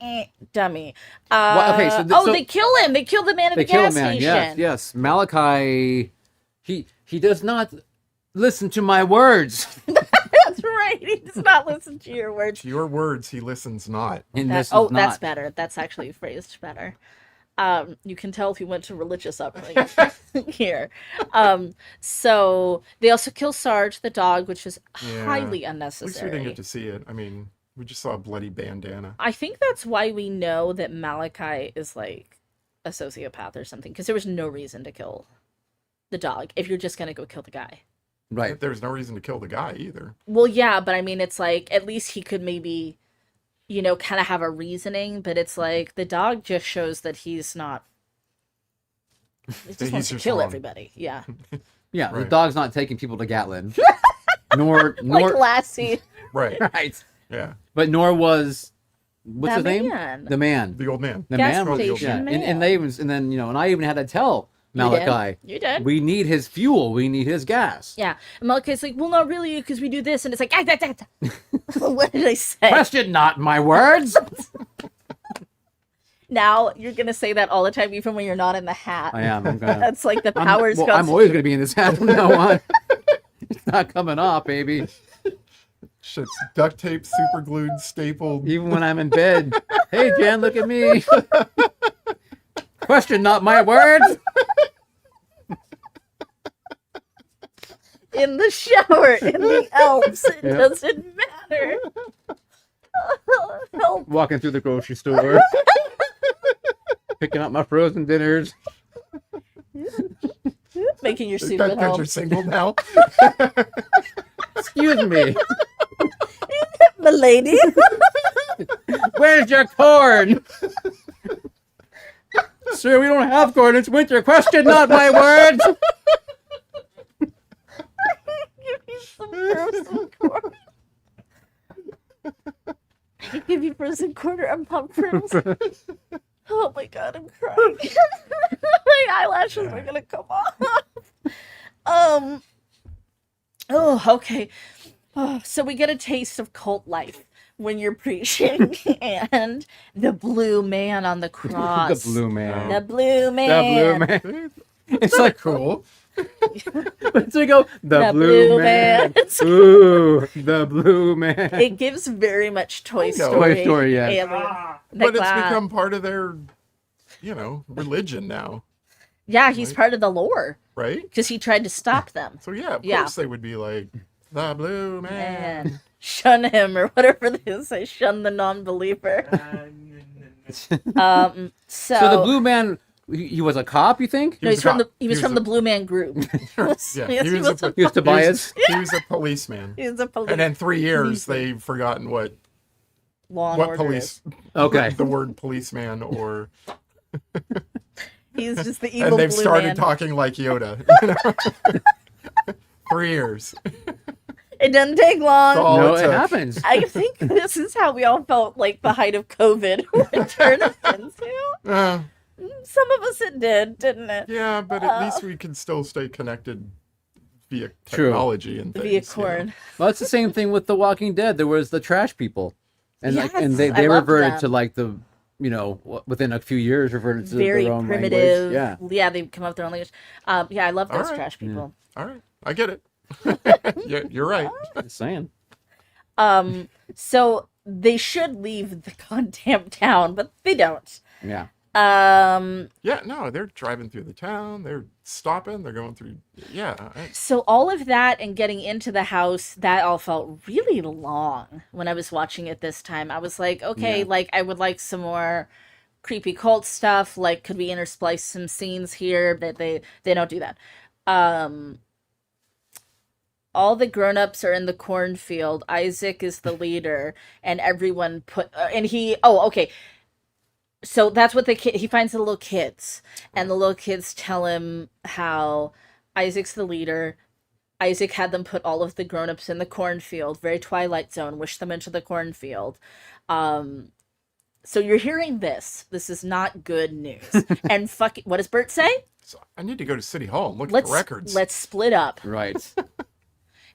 Dummy. Well, okay, so they kill him. They kill the man at They the kill a gas man. station. Yes. Malachi, he does not listen to my words. That's right. He does not listen to your words. To your words, he listens not. And That- this is oh, not. that's better. That's actually phrased better. You can tell if he went to religious upbringing here. So they also kill Sarge, the dog, which is Yeah. highly At least we unnecessary. didn't get to see it. I mean, we just saw a bloody bandana. I think that's why we know that Malachi is like a sociopath or something, because there was no reason to kill the dog if you're just gonna go kill the guy. Right. There's no reason to kill the guy either. Well, yeah, but I mean, it's like at least he could maybe, kind of have a reasoning. But it's like the dog just shows that he's not. He just wants to just kill wrong. everybody. Yeah, Yeah, the Right. dog's not taking people to Gatlin. nor like Lassie. Right. right. Yeah. But nor was what's That his name? man. The man. The old man. The Gas man was station yeah. man. And they even and then and I even had to tell You did. Malachi, You did. we need his fuel, we need his gas. Yeah, and Malachi's like, well, not really, because we do this, and it's like, what did I say? Question not my words. Now you're gonna say that all the time, even when you're not in the hat. I am. I'm gonna. That's like the powers. I'm always gonna be in this hat from now on. It's not coming off, baby. Shit's duct tape, super glued, stapled. Even when I'm in bed. Hey, Jen, look at me. Question not my words. in the shower, in the Alps. It Yep. doesn't matter. Help. Walking through the grocery store. Picking up my frozen dinners. Making your soup Because at home. you're single now. Excuse me. Milady. Where's your corn? Sir, we don't have corn. It's winter. Question not my words. Give me some frozen corn. I give you frozen corn or pop froze. Oh my god, I'm crying. My eyelashes are gonna come off. Oh, okay. Oh, so we get a taste of cult life when you're preaching, and the blue man on the cross. The blue man. The blue The man. blue man. It's like cool. So you go, the blue man. Ooh, the blue man. It gives very much Toy know. Story. Toy Story, yeah. alien. The But it's glass. become part of their, religion now, Yeah, he's part of the lore right? because he tried to stop them. So yeah, of Yeah. course they would be like, the blue man. And shun him or whatever they say. Shun the non-believer. So, So the blue man, he was a cop, you think? No, he's a from the cop. he was He from was the a- Blue Man Group. Yeah, Yes, he he was was a, He was Tobias. he was a policeman. He's a police. And in 3 years, they've forgotten what Law and what order police Okay. the word policeman or is. He's just the evil and they've blue started man. talking like Yoda. 3 years. It doesn't take long. all No, it it took. happens. I think this is how we all felt like the height of COVID would turn us into. Some of us it did, didn't it? Yeah, but at least we can still stay connected via True. technology and things. Via you know? corn. Well, it's the same thing with The Walking Dead. There was the trash people, and Yes, and I they loved reverted them. to like the within a few years reverted to Very their own primitive. language. Yeah, they come up with their own language. Yeah, I love those Alright. trash people. All right, I get it. You're right. Yeah, just saying. So they should leave the goddamn town, but they don't. Yeah. Yeah, no, they're driving through the town. They're stopping. They're going through. Yeah. So all of that and getting into the house, that all felt really long when I was watching it this time. I was like, okay, Yeah. like I would like some more creepy cult stuff. Like, could we intersplice some scenes here? But they don't do that. Um, all the grown-ups are in the cornfield. Isaac is the leader, and everyone and he. Oh, okay. So that's what he finds the little kids, and the little kids tell him how Isaac's the leader. Isaac had them put all of the grown-ups in the cornfield, very Twilight Zone, wish them into the cornfield. So you're hearing this. This is not good news. And what does Bert say? So I need to go to City Hall and look at the records. Let's split up. Right.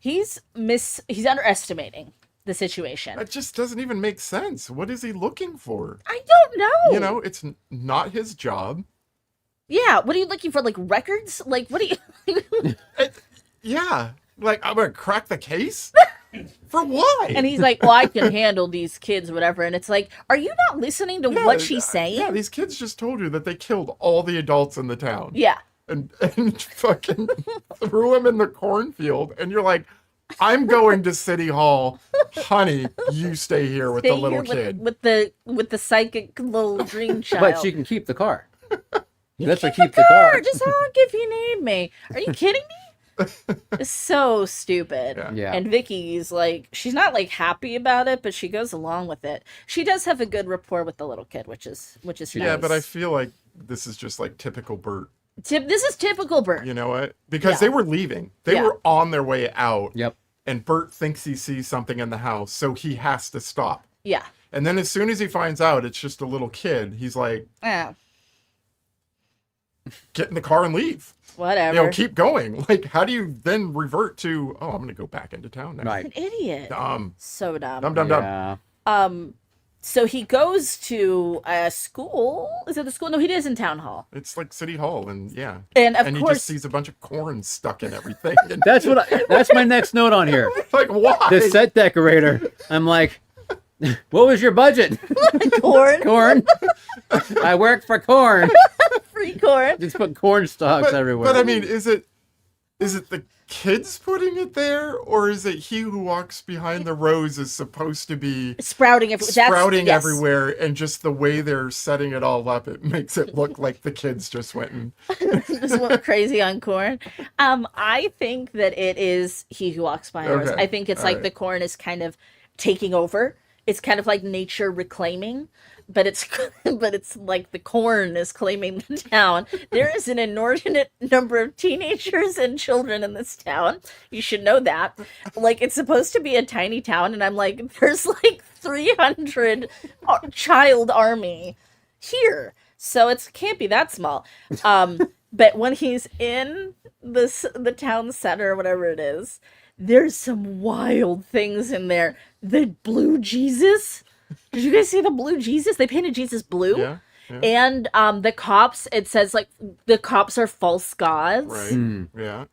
He's underestimating the situation. That just doesn't even make sense. What is he looking for? I don't know. You know, it's not his job. Yeah, what are you looking for? Like records? Like what are you Yeah. Like, I'm going to crack the case? For what? And he's like, well, I can handle these kids, whatever. And it's like, are you not listening to what she's saying? Yeah, these kids just told you that they killed all the adults in the town. Yeah. And fucking threw him in the cornfield. And you're like, I'm going to City Hall. Honey, you stay here with the little kid. With the psychic little dream child. But she can keep the car. Let her keep the car. Just honk if you need me. Are you kidding me? It's so stupid. Yeah. And Vicky's like, she's not like happy about it, but she goes along with it. She does have a good rapport with the little kid, which is Yeah, nice. but I feel like this is just like typical Bert. This is typical Bert. You know what? Because they were leaving. They were on their way out. Yep. And Bert thinks he sees something in the house, so he has to stop. Yeah. And then as soon as he finds out it's just a little kid, he's like, Yeah. Get in the car and leave. Whatever. You know, keep going. Like, how do you then revert to, I'm going to go back into town now? Right. An idiot. Dumb. So dumb. Dumb. Yeah. So he goes to a school. Is it the school? No, he is in town hall. It's like City Hall, and yeah. And of he course, just sees a bunch of corn stuck in everything. And That's my next note on here. like, why? The set decorator. I'm like, what was your budget? corn. Corn. I worked for corn. Free corn. Just put corn stalks everywhere. But I mean, is it the kids putting it there, or is it he who walks behind the rows is supposed to be sprouting everywhere, and just the way they're setting it all up, it makes it look like the kids just went and just went crazy on corn. I think that it is he who walks behind the rows. I think it's like the corn is kind of taking over. It's kind of like nature reclaiming, but it's like the corn is claiming the town. There is an inordinate number of teenagers and children in this town. You should know that. Like, it's supposed to be a tiny town, and I'm like, there's like 300 child army here, so it can't be that small. But when he's in the town center, whatever it is, there's some wild things in there. The blue Jesus. Did you guys see the blue Jesus? They painted Jesus blue. Yeah. And the cops, it says like the cops are false gods. Right. Yeah.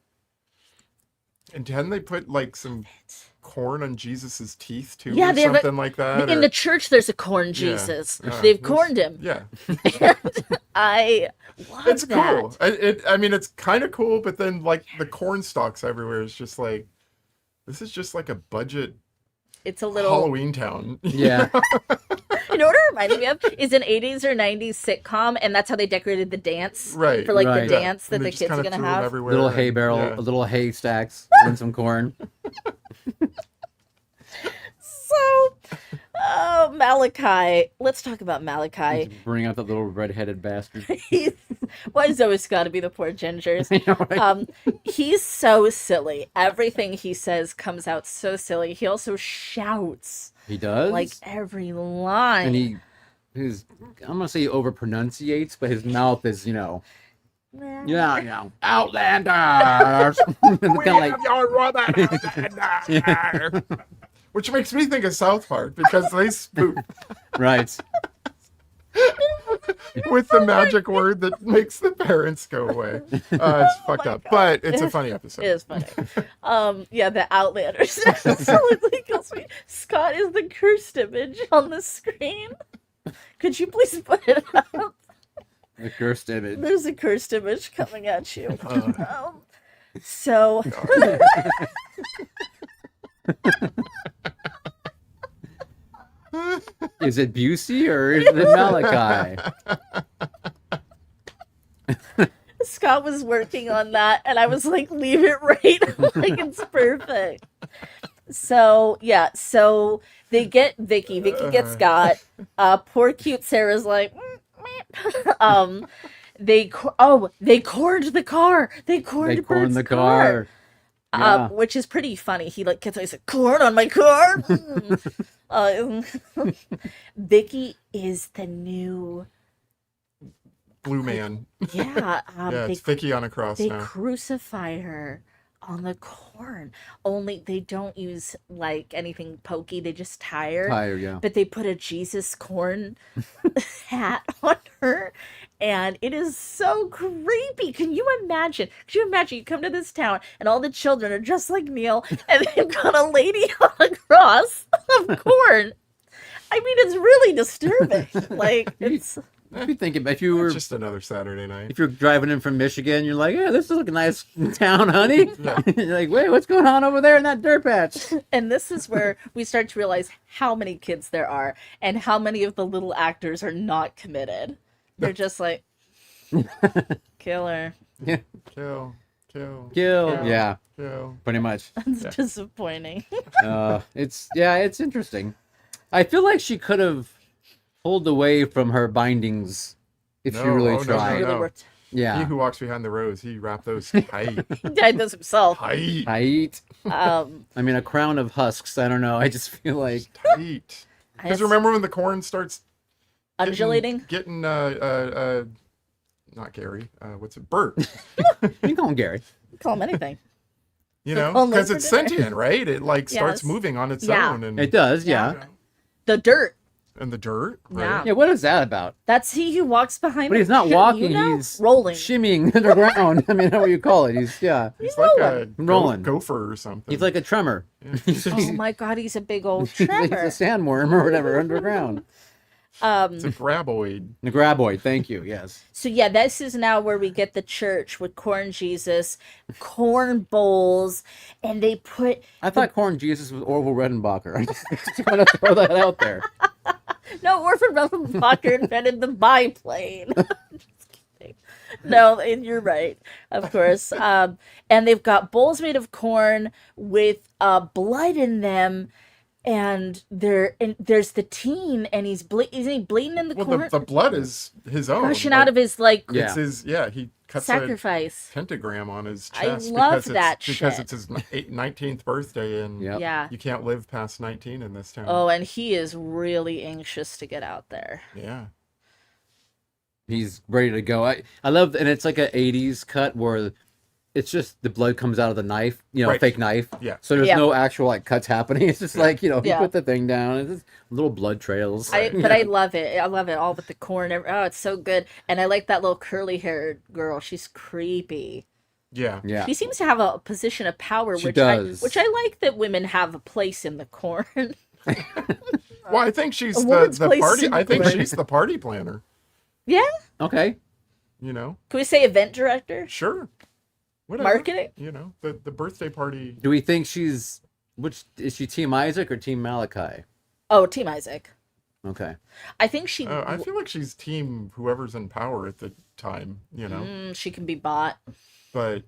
And hadn't they put like some corn on Jesus's teeth too? Yeah, or they have something like that. In the church, there's a corn Jesus. They've corned him. Yeah. I love it's that. cool. I mean, it's kind of cool, but then like the corn stalks everywhere is just like, this is just like a budget. It's a little Halloween town. Yeah. You know what it reminded me of is an 80s or 90s sitcom, and that's how they decorated the dance. Right. For like Right. the dance that And they the just kids are kinda going to threw 'em have. everywhere Little and- hay barrel, yeah. little hay stacks, and some corn. So, Malachi. Let's talk about Malachi. Bring out that little red-headed bastard. Why is always got to be the poor gingers? You know, right? He's so silly. Everything he says comes out so silly. He also shouts He does. like every line. And he's I'm gonna say he overpronunciates, but his mouth is, Outlanders. We Kinda have your Robert. Which makes me think of South Park because they spoof right. with the magic word that makes the parents go away. It's fucked up, but it's a funny episode. It is funny. Yeah, the Outlanders absolutely kills me. Scott is the cursed image on the screen. Could you please put it up? The cursed image. There's a cursed image coming at you. So Is it Busey or is it Malachi? Scott was working on that, and I was like, leave it right. Like, it's perfect. So, yeah, so they get Vicky. Vicky gets Scott. Poor cute Sarah's like, they corned the car. They corned the car. Yeah. Which is pretty funny. He like gets like corn on my car. Vicky is the new Blue man. yeah. It's Vicky on a cross They now. crucify her on the corn. Only they don't use like anything pokey. They just tie her. Tired, yeah. But they put a Jesus corn hat on her, and it is so creepy. Can you imagine? Could you imagine you come to this town and all the children are just like Neil, and they've got a lady on a cross of corn? I mean, it's really disturbing. Like, it's If you think about, if you were Just another Saturday night. if you're driving in from Michigan, you're like, yeah, this is like a nice town, honey. You're like, wait, what's going on over there in that dirt patch? and this is where we start to realize how many kids there are and how many of the little actors are not committed. They're just like, killer. Yeah. Kill. Kill. Yeah. Yeah, Kill. pretty much. It's disappointing. It's interesting. I feel like she could have pulled away from her bindings if she No, really oh, no, tried. no, Really worked. He Yeah. who walks behind the rose, he wrapped those tight. He died this himself. Tight. Tight. Um, I mean, a crown of husks. I don't know. I just feel like Tight. I Because have- remember when the corn starts undulating. getting not Gary, what's it? Bert. you can call him Gary. Call him anything. You Like know, Home because Alone it's for dinner. sentient, right? It like starts Yes. moving on its Yeah. own, and It does, yeah. The dirt. and the dirt, right? Yeah. Yeah, what is that about? That's he who walks behind. But the he's not shouldn't walking, you know? he's rolling. shimmying underground. I mean, how do you call it? He's He's like a rolling. gopher or something. He's like a tremor. He's, Oh my god, he's a big old he's a tremor. sandworm or whatever underground. It's a graboid. The graboid, thank you, yes. So yeah, this is now where we get the church with corn Jesus, corn bowls, and they put I thought Corn Jesus was Orville Redenbacher. I just want to throw that out there. no Orphan Redenbacher invented the biplane. Just kidding. No, and you're right, of course. And they've got bowls made of corn with blood in them. And there's the teen, and isn't he bleeding in the Well, corn? the blood is his own. Gushing out of his like Yeah. It's his. Yeah, he cuts sacrifice. a pentagram on his I chest love because that it's, because shit. it's his 19th birthday, and Yep. Yeah. you can't live past 19 in this town. Oh, and he is really anxious to get out there. Yeah. He's ready to go. I love, and it's like a 80s cut where it's just the blood comes out of the knife, Right. fake knife. Yeah. So there's Yeah. no actual like cuts happening. It's just like, he Yeah. put the thing down. It's just little blood trails. But I love it. I love it all with the corn. Oh, it's so good. And I like that little curly haired girl. She's creepy. Yeah. Yeah. She seems to have a position of power, She which does. which I like that women have a place in the corn. Well, I think she's A the woman's place party. in I think the- she's the party planner. Yeah. Okay. You know, Can we say event director? sure. Whatever. Marketing? You know, the birthday party. Do we think she's, which, is she Team Isaac or Team Malachi? Oh, Team Isaac. Okay. I think she I feel like she's team whoever's in power at the time. You know, she can be bought. but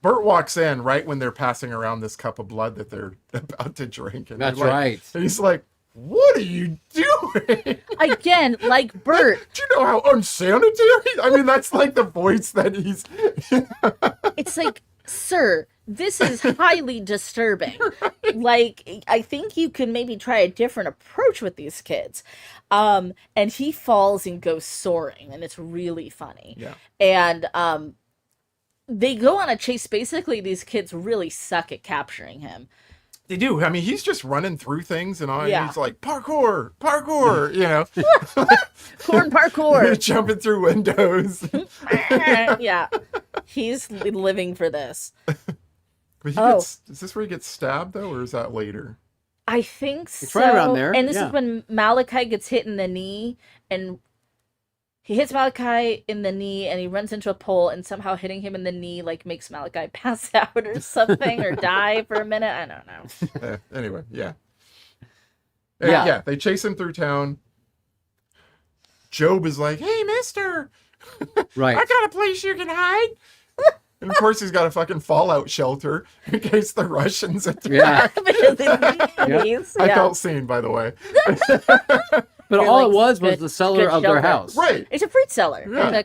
Bert walks in right when they're passing around this cup of blood that they're about to drink, and That's they're like- right. And he's like, "What are you doing?" Again, like Bert. Do you know how unsanitary? I mean, that's like the voice that he's. It's like, sir, this is highly disturbing. Like, I think you could maybe try a different approach with these kids. And he falls and goes soaring, and it's really funny. Yeah. And they go on a chase. Basically, these kids really suck at capturing him. They do. I mean, he's just running through things, and Yeah. he's like parkour, parkour. You know, Corn parkour. jumping through windows. Yeah. He's living for this. But he Oh. gets. Is this where he gets stabbed though, or is that later? I think so. right around there, And this yeah. is when Malachi gets hit in the knee, and he hits Malachi in the knee, and he runs into a pole, and somehow hitting him in the knee like makes Malachi pass out or something, or die for a minute. I don't know. Anyway, yeah. Yeah. They chase him through town. Job is like, "Hey, mister, Right. I got a place you can hide." And of course, he's got a fucking fallout shelter in case the Russians attack. Yeah. Because it's I felt seen, by the way. But You're all like, it was good- the cellar good of their shelter. house. Right. It's a fruit cellar. Yeah.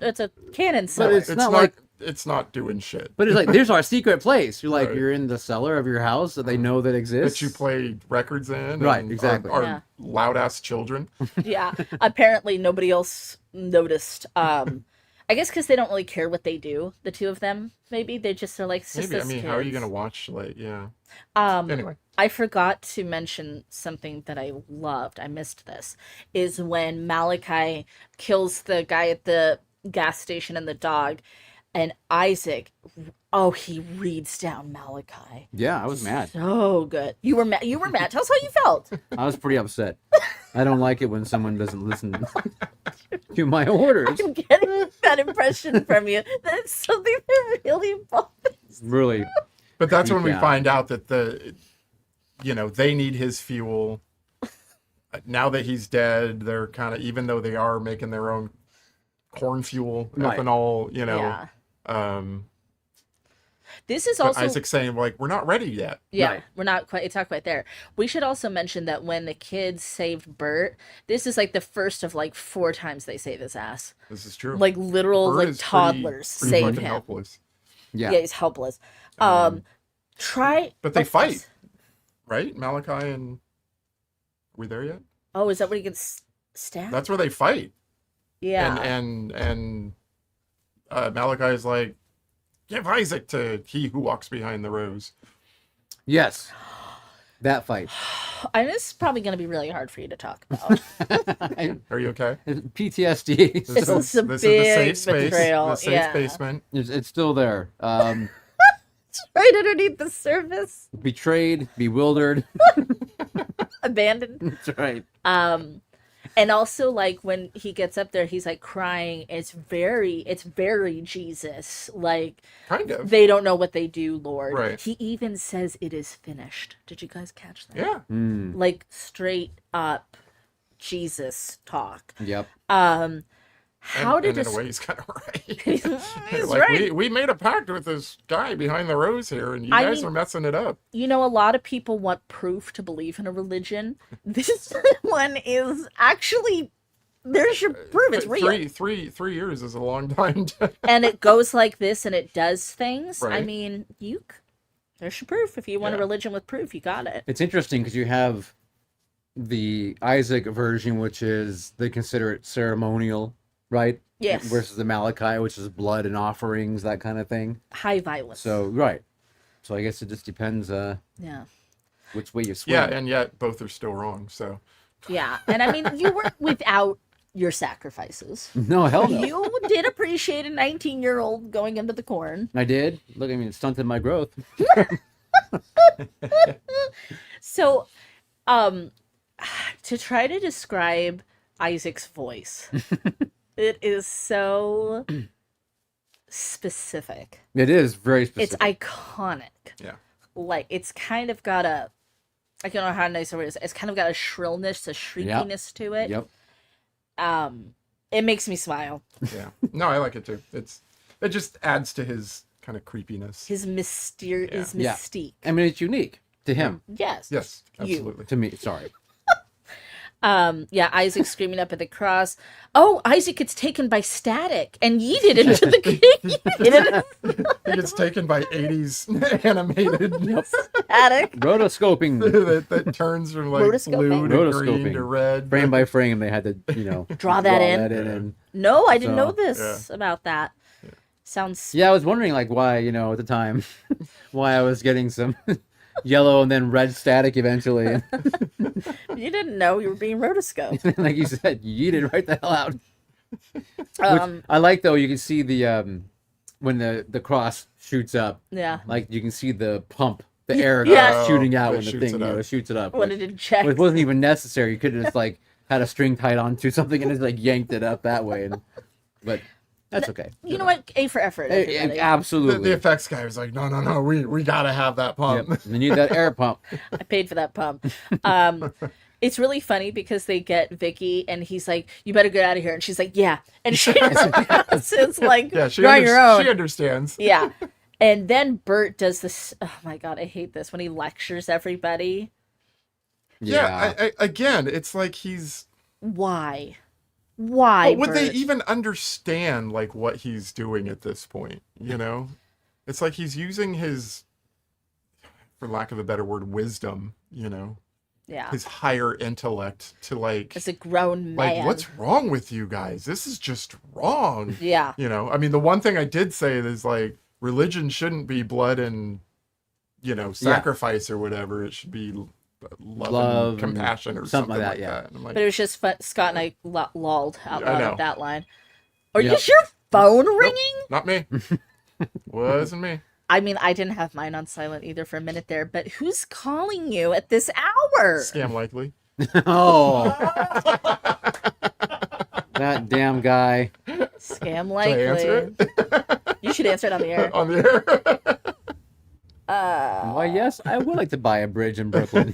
It's a cannon cellar. it's not like- It's not doing shit. But it's like, there's our secret place. You're like, Right. you're in the cellar of your house that they know that exists. That you play records in. Right, and exactly. Are Yeah. loud ass children. Yeah. Apparently, nobody else noticed. I guess because they don't really care what they do. The two of them, maybe they just are like. It's just Maybe. I us mean, how are you kids. gonna watch? Like, yeah. Anyway, Anyway. I forgot to mention something that I loved. I missed this. Is when Malachi kills the guy at the gas station and the dog, and Isaac. Oh, he reads down Malachi. Yeah, I was mad. So good. You were mad. You were mad. Tell us how you felt. I was pretty upset. I don't like it when someone doesn't listen to my orders. I'm getting that impression from you. That's something that really bothers. Really. But that's when we Yeah. find out that they need his fuel. Now that he's dead, they're kind of, even though they are making their own corn fuel, Right. ethanol, Yeah. um, This is but also Isaac's saying, like, we're not ready yet. yeah, Right. we're not quite. It's not quite there. We should also mention that when the kids saved Bert, this is like the first of like 4 times they save his ass. This is true. Like literal Bert like is toddlers pretty save fucking him. helpless. Yeah. Yeah, he's helpless. Try. But they oh, fight, right? Malachi and... Are we there yet? Oh, is that where he gets stabbed? That's where they fight. yeah. And Malachi's like, "Give Isaac to he who walks behind the rose." Yes. That fight. And this is probably going to be really hard for you to talk about. Are you okay? PTSD. It's a this is the big safe space, betrayal, the safe yeah. basement. It's still there. Right underneath the surface, Betrayed, bewildered. abandoned. That's right. And also like when he gets up there, he's like crying. It's very Jesus. Like Kind of. they don't know what they do, Lord. Right. He even says it is finished. Did you guys catch that? Yeah. Like straight up Jesus talk. Yep. How did and in this? a way he's kind of right. He's like, right. we made a pact with this guy behind the rose here, and you I guys mean- are messing it up. You know, a lot of people want proof to believe in a religion. This one is actually there's your proof. It's real. Three years is a long time. And it goes like this, and it does things. I Right. mean, there's your proof. If you want a Yeah. religion with proof, you got it. It's interesting because you have the Isaac version, which is they consider it ceremonial, right? Yes. Versus the Malachi, which is blood and offerings, that kind of thing. High violence. So, right. So I guess it just depends yeah, which way you swing. Yeah, and yet both are still wrong. So yeah. And I mean, you weren't without your sacrifices. No, hell no. You did appreciate a 19-year-old going into the corn. I did. Look, I mean, it stunted my growth. So, to try to describe Isaac's voice, it is so specific. It is very specific. It's iconic. yeah, Like it's kind of got a, I don't know how nice the word is. It's kind of got a shrillness, a shriekiness to it. Yep. It makes me smile. yeah. No, I like it too. It just adds to his kind of creepiness. His his Yeah. mystique. I mean, it's unique to him. Yes. Yes, You. absolutely. To me, sorry. Yeah, Isaac screaming up at the cross. Oh, Isaac gets taken by static and yeeted into the yeeted It gets taken by 80s animated static. Rotoscoping. that turns from like Rotoscoping. blue to green Rotoscoping. to red. Frame by frame, they had to, Draw that in. and No, I didn't So, know this about that. Sounds yeah, I was wondering, like, why, at the time, why I was getting some yellow and then red static eventually. And you didn't know you were being rotoscoped. like you said, you yeeted right the hell out. Um, Which I like, though, you can see the, when the cross shoots up, yeah. like, you can see the pump, the air Yes. shooting out Oh, when the shoots thing, it up. shoots it up. When which- it did check. It wasn't even necessary. You could have just, like, had a string tied onto something and just like yanked it up that way. But that's okay. You know what? A for effort. Everybody. Absolutely. The effects guy was like, no, we gotta have that pump. Yep. You need that air pump. I paid for that pump. It's really funny because they get Vicky and he's like, "You better get out of here," and she's like, "Yeah," and she is like, Yeah, she, "You're on your own." she understands. Yeah, and then Bert does this. Oh my god, I hate this when he lectures everybody. Yeah, again, it's like he's. Why? But would they Bert? even understand like what he's doing at this point? You know, it's like he's using his, for lack of a better word, wisdom. You know, Yeah, his higher intellect to like. as a grown man. Like, what's wrong with you guys? This is just wrong. Yeah, You know, I mean, the one thing I did say is like religion shouldn't be blood and, sacrifice or whatever. It should be love and compassion or something like that. And I'm like, but it was just fun. Scott and I lolled out I loud know. at that line. Or Yep. is your phone ringing? not me. Wasn't me. I mean, I didn't have mine on silent either for a minute there, but who's calling you at this hour? Scam likely. Oh, that damn guy. Scam Did I answer likely. it? You should answer it on the air. On the air. Why, yes, I would like to buy a bridge in Brooklyn.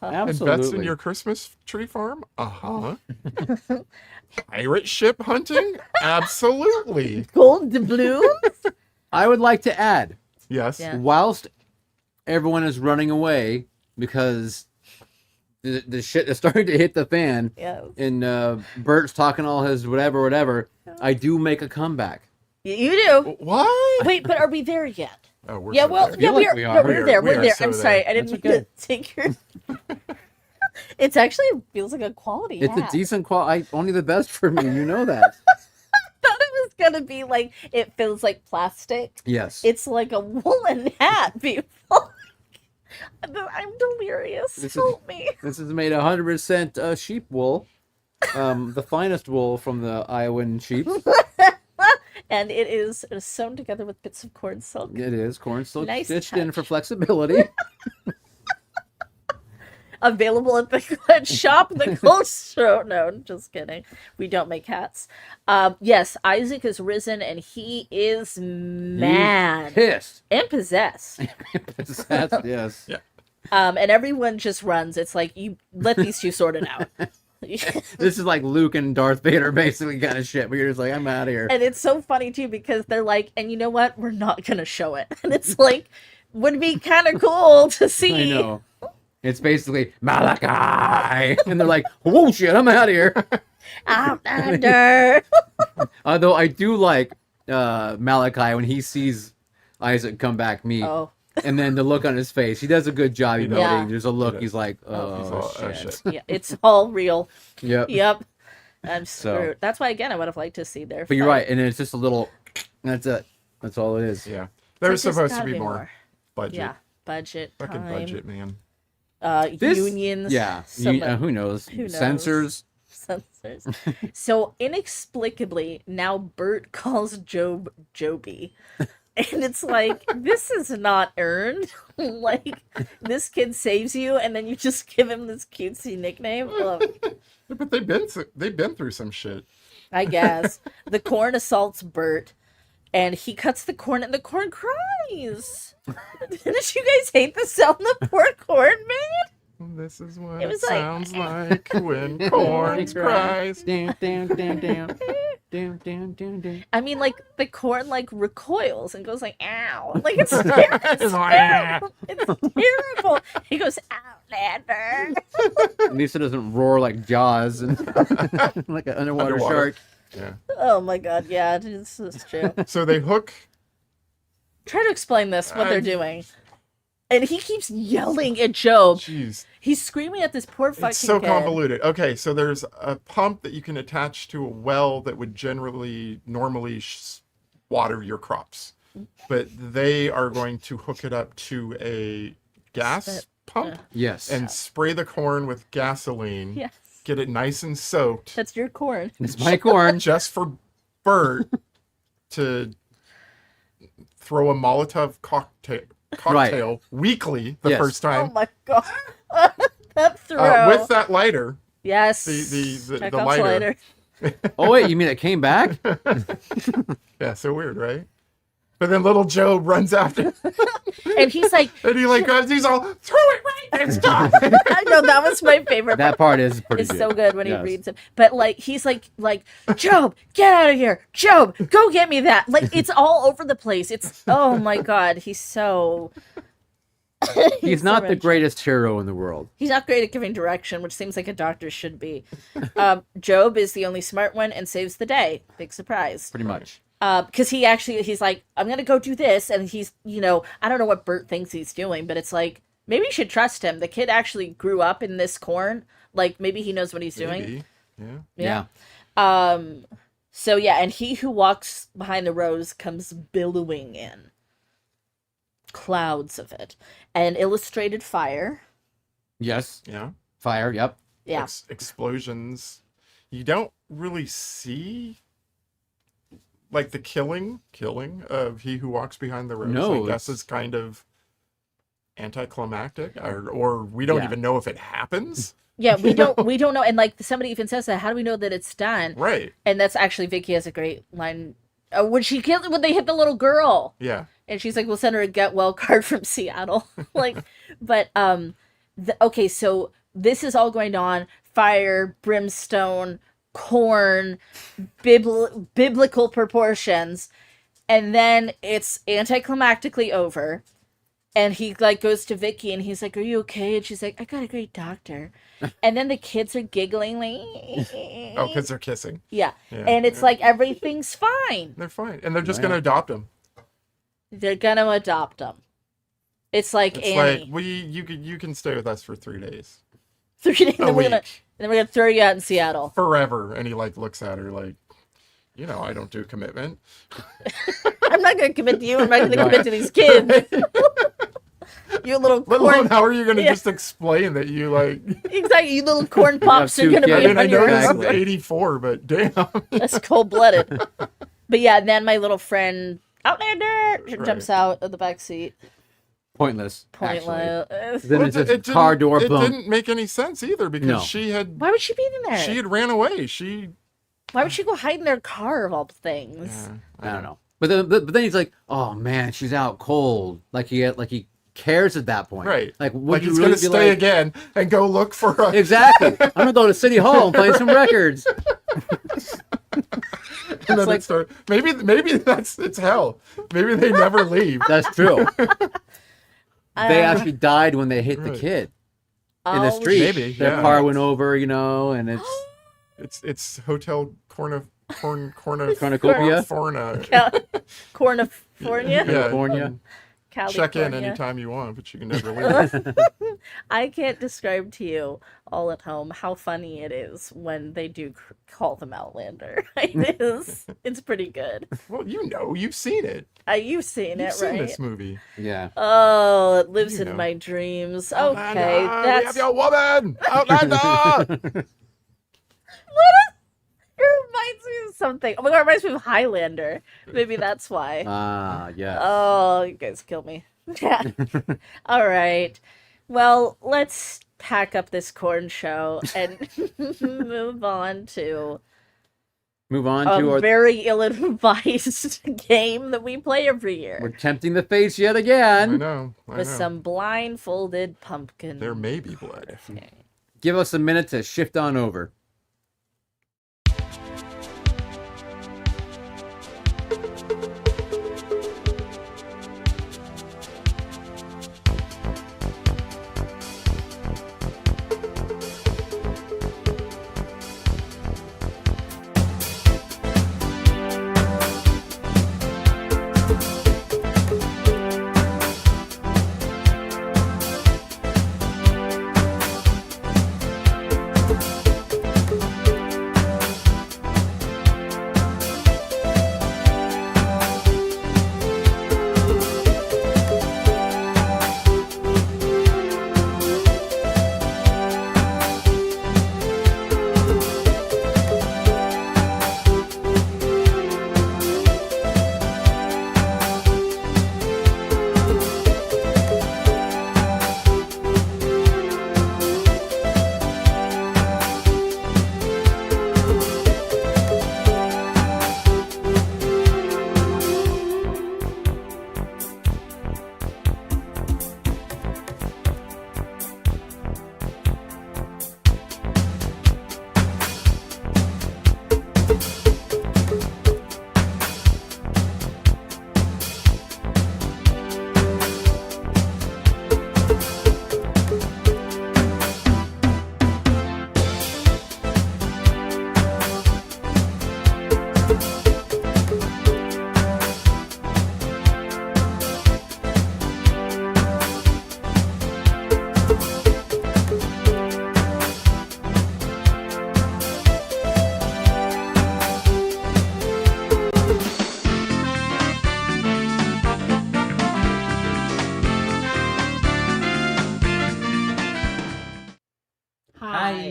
Absolutely. Invest in your Christmas tree farm? Uh-huh. Pirate ship hunting? Absolutely. Gold doubloons? I would like to add, Yes. Yeah. whilst everyone is running away because the shit is starting to hit the fan, Yes. and Bert's talking all his whatever, I do make a comeback. You do. What? Wait, but are we there yet? Oh, we're Yeah, so well, there. yeah, feel like we're, we are. no, we're We there. are We're there. so I'm sorry. there. I didn't That's mean okay. to take your. It's actually feels like a quality. It's hat. a decent quality. Only the best for me. You know that. Thought it was gonna be like it feels like plastic. Yes. It's like a woolen hat, people. I'm delirious. This is- Help me. This is made 100% sheep wool. The finest wool from the Iowan sheep. And it is sewn together with bits of corn silk. It is corn silk Nice stitched in touch. for flexibility. Available at the shop, the CULTSHOW. No, just kidding. We don't make hats. Yes, Isaac has risen and he is mad Pissed. and possessed. Yes. Yeah. And everyone just runs. It's like, you let these two sort it out. This is like Luke and Darth Vader basically kind of shit. But you're just like, I'm out of here. And it's so funny too because they're like, and you know what? We're not gonna show it. And it's like, would be kind of cool to see. I know. It's basically Malachi, and they're like, "Whoa, shit! I'm out of here." Out under. Although I do like Malachi when he sees Isaac come back meet, Oh, and then the look on his face. He does a good job emoting. Yeah. There's a look. He He's like, He's "Oh, all, oh, shit." yeah, it's all real. Yep. Yep. I'm So- screwed. That's why again I would have liked to see their. But you're fight. right, and it's just a little. That's it. That's all it is. Yeah. There's There's supposed to gotta be more budget. Yeah, budget, Fucking time, budget, man. This- unions. Yeah. some- Who knows? who knows? Censors. Censors. So inexplicably, now Bert calls Job Joby. And it's like, this is not earned. Like, this kid saves you, and then you just give him this cutesy nickname. But they've been through some shit. I guess. The corn assaults Bert, and he cuts the corn, and the corn cries. Didn't you guys hate the sound the poor corn made? This is what It it was like- sounds like when corn cries. Down, down, down, down, down, down, down, down. I mean, like, the corn, like, recoils and goes like, ow. Like, it's terrible. It's terrible. He goes, Outlander. At least it doesn't roar like Jaws and like an underwater shark. Yeah. Oh, my God. Yeah, this is true. So they hook. Try to explain this, what they're doing. And he keeps yelling at Job. Jeez. He's screaming at this poor fucking It's so kid. convoluted. Okay, so there's a pump that you can attach to a well that would normally water your crops, but they are going to hook it up to a gas pump Yes. and spray the corn with gasoline. Yes. Get it nice and soaked, That's your corn. It's my corn. just for Bert to throw a Molotov cocktail weekly the Yes. first Oh, time. my God. Up throw. With that lighter. Yes. The Chekhov's lighter. Oh wait, you mean it came back? Yeah, so weird, right? But then little Joe runs after, And he's like, and he like grabs. He's all, throw it right next time. I know that was my favorite. That part is pretty It's good. so good when he Yes. reads it. But like he's like Job, get out of here. Job, go get me that. Like it's all over the place. It's oh my god, he's so He's so not the rich. greatest hero in the world. He's not great at giving direction, which seems like a doctor should be. Job is the only smart one and saves the day. Big surprise. Pretty much. Because he's like, I'm gonna go do this, and he's, I don't know what Bert thinks he's doing, but it's like maybe you should trust him. The kid actually grew up in this corn. Like maybe he knows what he's doing. Maybe. Yeah. So yeah, and he who walks behind the rose comes billowing in. Clouds of it. And illustrated fire. Yes. Yeah. Fire. Yep. Yeah. Explosions. You don't really see like the killing of he who walks behind the rose. No, I guess is kind of anticlimactic, or we don't Yeah. even know if it happens. Yeah, we don't know. And like somebody even says that, how do we know that it's done? Right. And that's actually Vicky has a great line. When they hit the little girl. Yeah. And she's like, we'll send her a get well card from Seattle. Okay, so this is all going on. Fire, brimstone, corn, biblical proportions. And then it's anticlimactically over. And he like goes to Vicky and he's like, are you okay? And she's like, I got a great doctor. And then the kids are giggling like, Oh, because they're kissing. yeah. Yeah, And it's yeah. like everything's fine. They're fine, and they're just Yeah. gonna adopt him. They're gonna adopt him. It's like It's Annie. like you can stay with us for 3 days, 3 days, a then we're week, gonna throw you out in Seattle. forever. And he like looks at her like, I don't do commitment. I'm not gonna commit to you. I'm not gonna commit to these kids. You little Let alone, corn. how are you gonna Yeah. just explain that you like? Exactly, you little corn pops are two gonna kids. be I on know your this is Exactly. 84, but damn. That's cold blooded. But yeah, and then my little friend Outlander jumps out of the back seat. Pointless. Actually. Pointless. Then Well, it's just car door it boom. didn't make any sense either because No. she had Why would she be in there? ran away. Why would she go hide in their car of all things? I don't know. But then he's like, oh man, she's out cold. Like he cares at that point. Right. Like would Like you he's really gonna be stay like, again and go look for a exactly. I'm gonna go to City Hall and play some records. and then like- it started. Maybe it's hell. Maybe they never leave. That's true. They actually died when they hit the Right. kid in the Oh, street. Maybe, Their yeah. car went over, and it's It's Hotel Cornucopia. Cornucopia. California. California. Check in California. anytime you want, but you can never leave. I can't describe to you all at home how funny it is when they do call them Outlander. It's pretty good. Well, you've seen it. You've seen You've it, seen right? this movie. Yeah. Oh, it lives You in know. my dreams. Outlander, Okay, we have that's your woman, Outlander. it reminds me of something. Oh my god, it reminds me of Highlander. Maybe that's why. Ah, yeah. Oh, you guys kill me. Yeah. All right. Well, let's pack up this corn show and move on to Move on a to our. very ill-advised game that we play every We're year tempting the fates yet I again. know. with some blindfolded pumpkin. There may be blood. Give us a minute to shift on over.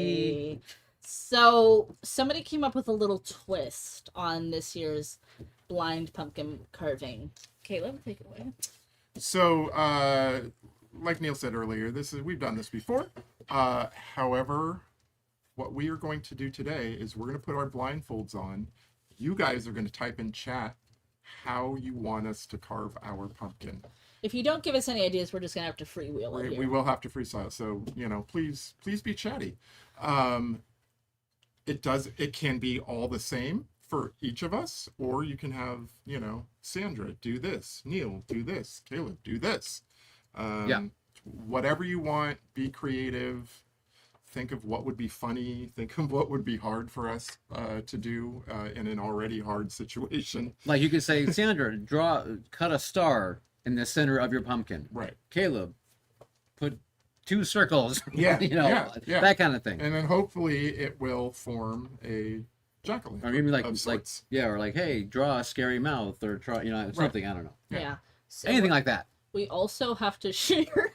Yay. So somebody came up with a little twist on this year's blind pumpkin carving. Caleb, take it away. So, like Neil said earlier, we've done this before. However, what we are going to do today is we're going to put our blindfolds on. You guys are going to type in chat how you want us to carve our pumpkin. If you don't give us any ideas, we're just going to have to freewheel it here. We will have to freestyle. So, please be chatty. It can be all the same for each of us, or you can have, Sandra do this, Neil do this, Caleb do this. Whatever you want, be creative. Think of what would be funny. Think of what would be hard for us to do in an already hard situation. Like you could say, Sandra, cut a star in the center of your pumpkin. Right. Caleb, put 2 circles. Yeah. That kind of thing. And then hopefully it will form a jack-o'-lantern. Or maybe of sorts. hey, draw a scary mouth or try, something. I don't know. Yeah. So Anything like that. We also have to share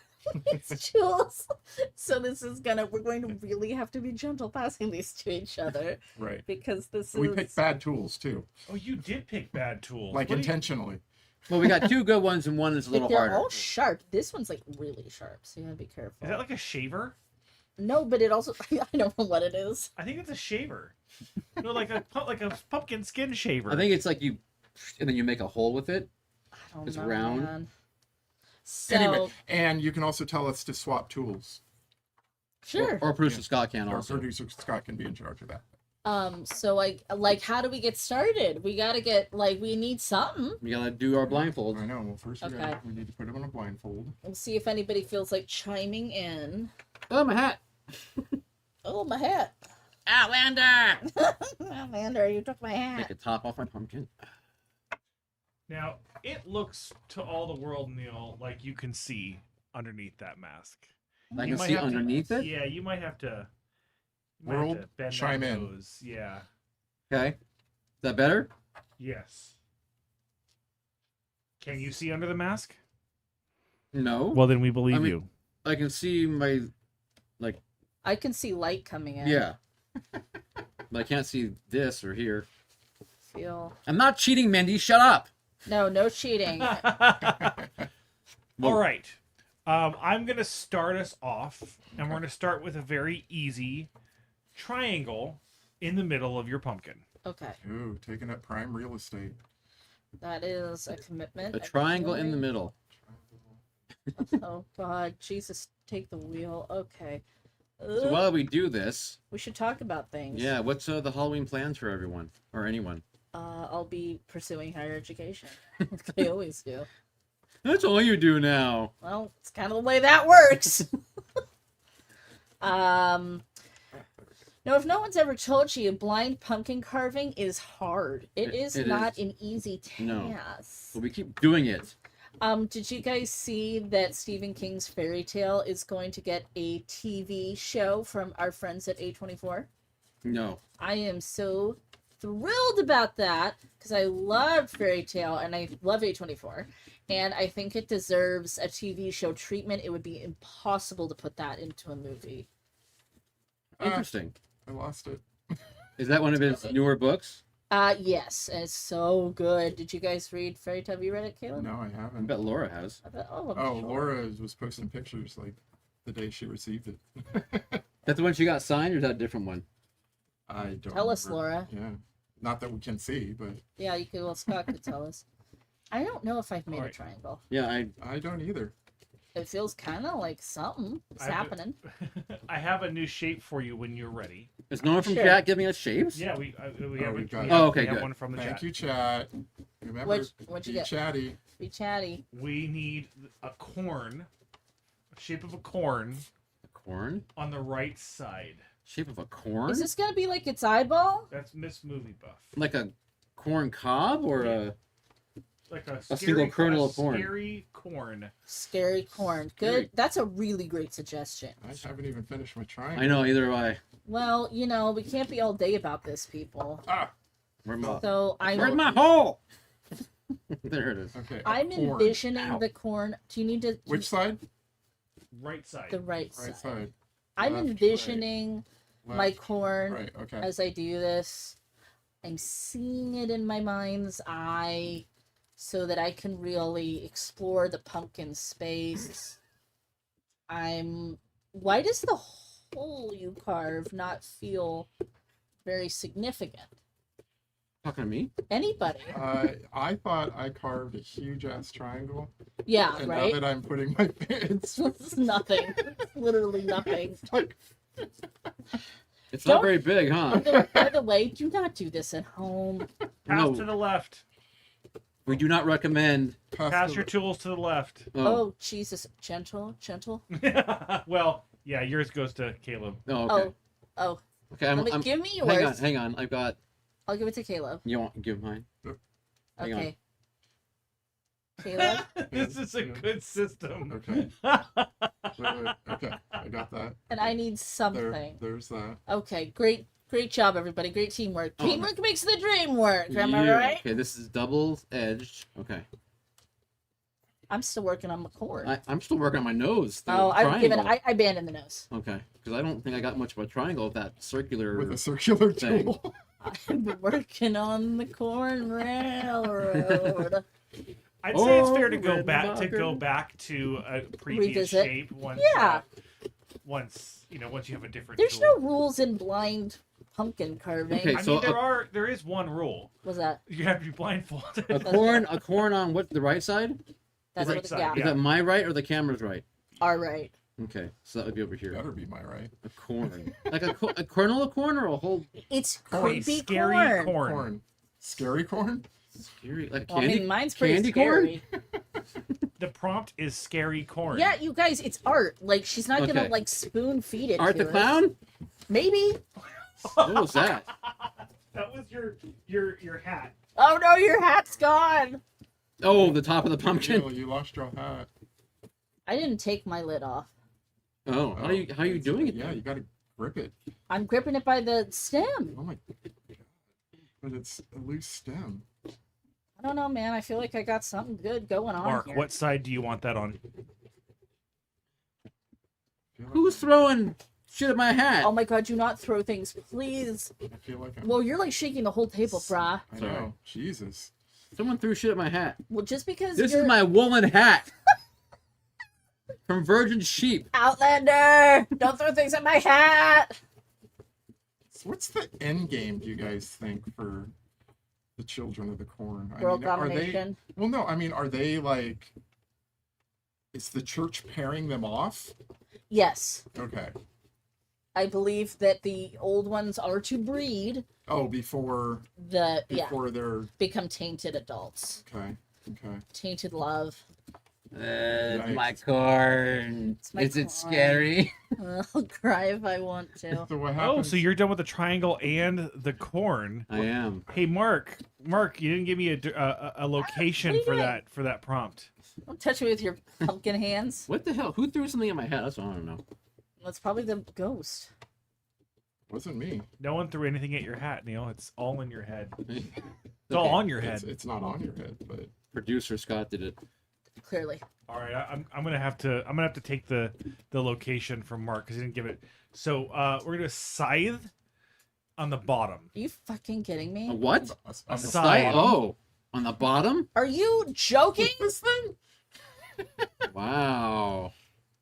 these jewels. So we're going to really have to be gentle passing these to each other. Right. Because We picked bad tools too. Oh, you did pick bad tools. Like intentionally. Well, we got 2 good ones and one is a little they're harder. all sharp. This one's like really sharp, so you gotta be careful. Is that like a shaver? No, but it also I don't know what it is. I think it's a shaver. No, like a pumpkin skin shaver. I think it's like and then you make a hole with it. I don't It's know. round. Man. So Anyway, and you can also tell us to swap tools. sure. Or producer Scott can Our also. producer Scott can be in charge of that. So how do we get started? We gotta we need something. We gotta do our blindfolds. I know. Well, first we need to put it on a blindfold. We'll see if anybody feels like chiming in. Oh, my hat. Oh, my hat. Outlander! Outlander, you took my hat. Take a top off my pumpkin. Now, it looks to all the world, Neil, like you can see underneath that mask. I You can might see have to- underneath it? Yeah, you might have to. World, bend chime that in. nose. Yeah. Okay. Is that better? Yes. Can you see under the mask? No. Well, then we believe I mean- you. I can see my, I can see light coming in. yeah. But I can't see this or here. Feel. I'm not cheating, Mindy. Shut up. No cheating. All right. I'm going to start us off, and we're going to start with a very easy triangle in the middle of your pumpkin. Okay. Ooh, taking up prime real estate. That is a commitment. A triangle in the middle. Oh, God. Jesus, take the wheel. Okay. So while we do this, We should talk about things. yeah, what's the Halloween plans for everyone or anyone? I'll be pursuing higher education. I always do. That's all you do now. Well, it's kind of the way that works. No, if no one's ever told you, blind pumpkin carving is hard. It is not an easy task. No. But we keep doing it. Did you guys see that Stephen King's fairy tale is going to get a TV show from our friends at A24? No. I am so thrilled about that because I love fairy tale and I love A24, and I think it deserves a TV show treatment. It would be impossible to put that into a movie. Interesting. I lost it. Is that one of his newer books? Yes, and it's so good. Did you guys read fairy tale? Have you read it, Caleb? No, I I haven't. bet Laura has. I bet all of Oh, Laura was posting pictures like the day she received it. That's the one she got signed, or is that a different one? I don't Tell us, remember. Laura. Yeah. Not that we can see, but Yeah, you could. Well, Scott could tell us. I don't know if I've made a Alright. triangle. Yeah, I don't either. It feels kind of like something is I have happening. I have a new shape for you when you're ready. is no one from Sure. chat giving us shapes? Yeah, we have we've got it. Oh, okay, we have good. one from the Thank chat. you, chat. Remember, What'd you be get? chatty. Be chatty. We need a corn, a shape of a corn Corn? on the right side. Shape of a corn? Is this gonna be like its eyeball? That's Miss Movie Buff. Like a corn cob or a... Like a single kernel of corn. Scary corn. Scary corn. Good. Scary. That's a really great suggestion. I haven't even finished my triangle. I know, either way. Well, we can't be all day about this, people. Ah, Where's my, So where's my hole? There it is. okay. I'm corn. envisioning Ow. the corn. Do you need to? Which side? Right side. The right Right side. side. I'm Left, right. envisioning my corn Right. Okay. as I do this. I'm seeing it in my mind's eye so that I can really explore the pumpkin space. Why does the hole you carve not feel very significant? Talking to me? Anybody? I thought I carved a huge ass triangle. Yeah, And right? now that I'm putting my it's It's nothing. It's literally nothing. like It's Don't- not very big, huh? By the way, do not do this at home. Pass No. to the left. We do not recommend. Pass your tools to the left. Oh, Jesus. Gentle. Well, yeah, yours goes to Caleb. Oh, okay. Oh. Okay, Give me yours. Hang on. I've got. I'll give it to Caleb. You want give mine? Hang on. Okay. Caleb. This is a good system. Okay. Wait, okay, I got that. And I need something. There's that. Okay, great job, everybody. Great teamwork. Oh. Teamwork makes the dream work. Am I Yeah. right? Okay, this is double edged. Okay. I'm still working on my cord. I'm still working on my nose. the I've given. triangle. I abandoned the nose. Okay, because I don't think I got much of a triangle with that circular. With a circular thing. tool. I've been working on the corn railroad. I'd say it's fair to Oh, go red marker. back to a previous Revisit. shape once. Yeah. Once you have a different. There's tool. no rules in blind pumpkin carving. Okay. I So mean, there is one rule. What's that? You have to be blindfolded. a corn on what, the right side? That's Right what. side, Yeah. Is that my right or the camera's right? All right. Okay, so that would be over here. Better be my right. A corn, like a kernel of corn or a whole It's A creepy scary corn. Corn. Scary corn? scary, like Well, candy. I mean, mine's pretty candy scary. The prompt is scary corn. Yeah, you guys, it's art. Like she's not Okay. gonna like spoon feed it. Art to the us. clown. Maybe. What was that? That was your hat. Oh no, your hat's gone. Oh, the top of the pumpkin. Jill, you lost your hat. I didn't take my lid off. Oh, how are you doing it? Yeah, then? you gotta grip it. I'm gripping it by the stem. Oh my god. But it's a loose stem. I don't know, man. I feel like I got something good going on Mark, here. what side do you want that on? I feel like Who's throwing shit at my hat? Oh my god, do not throw things, please. I feel like I'm. Well, you're like shaking the whole table, brah. I Sorry. know. Jesus. Someone threw shit at my hat. Well, just because This you're is my woolen hat from Virgin Sheep. Outlander, don't throw things at my hat. So what's the end game, do you guys think, for the Children of the Corn? World are domination. they? Well, no. I mean, are they like? Is the church pairing them off? Yes, Okay. I believe that the old ones are to breed. Oh, before Yeah, they're become tainted adults. okay. Okay. Tainted love. My corn. It's my Is it corn. scary? I'll cry if I want to. So what Oh, happens? so you're done with the triangle and the corn. I am. Hey, Mark, you didn't give me a location What are you for doing? that prompt. Don't touch me with your pumpkin hands. What the hell? Who threw something at my hat? That's what I want to know. That's probably the ghost. Wasn't me. No one threw anything at your hat, Neil. It's all in your head. It's Okay. all on your It's, head. it's not on your head, but Producer Scott did it. Clearly. All right, I'm gonna have to take the location from Mark because he didn't give it. So we're gonna scythe on the bottom. Are you fucking kidding A me? what? on A the side. Oh, on the bottom? Are you joking? this thing. Wow.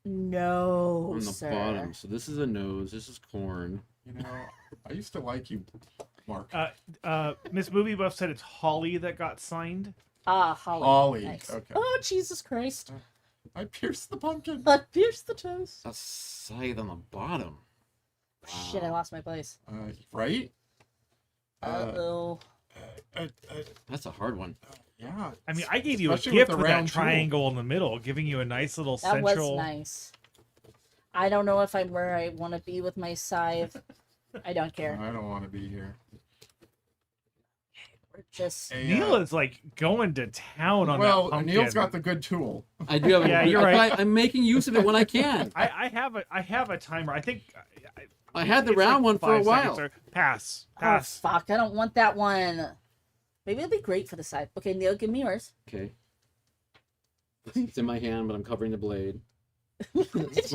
No, On the sir. bottom. So this is a nose. This is corn. You know, I used to like you, Mark. Miss Movie Buff said it's Holly that got signed. Ah, Holly. Ollie. Nice. Okay. Oh, Jesus Christ. I pierced the pumpkin. I pierced the toes. A scythe on the bottom. Shit, I lost my place. Right? Uh-oh. That's a hard one. Yeah. I mean, I gave you a Especially gift with the with that round tool. triangle in the middle, giving you a nice little That central. was nice. I don't know if I'm where I want to be with my scythe. I don't care. I don't want to be here. We're just... Neil is like going to town on that well, pumpkin. Neil's got the good tool. I do have Yeah, a, you're right. I'm making use of it when I can. I have a timer. I think I had the it's round like one for a 5 while. seconds or- Pass. Oh, fuck. I don't want that one. Maybe it'll be great for the scythe. Okay, Neil, give me yours. Okay. It's in my hand, but I'm covering the blade. It's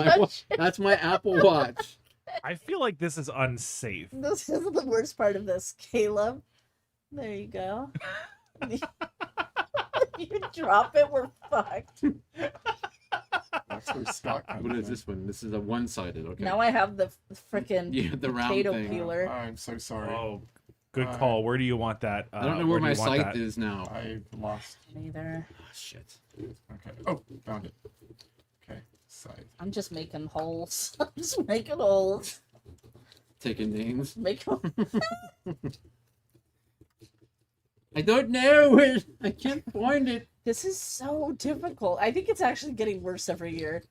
That's my Apple Watch. I feel like this is unsafe. This is the worst part of this, Caleb. There you go. If you drop it, we're fucked. That's where Scott comes What is in. this one? This is a one-sided. Okay. Now I have the freaking Yeah, the round potato thing. peeler. I'm so sorry. Oh, good call. Where do you want that? I don't know where do my you want scythe that? is now. I've lost. Neither. Oh, shit. Okay. Oh, found it. Okay. Scythe. I'm just making holes. I'm just making holes. Taking names. Making. I don't know. I can't find it. This is so difficult. I think it's actually getting worse every year.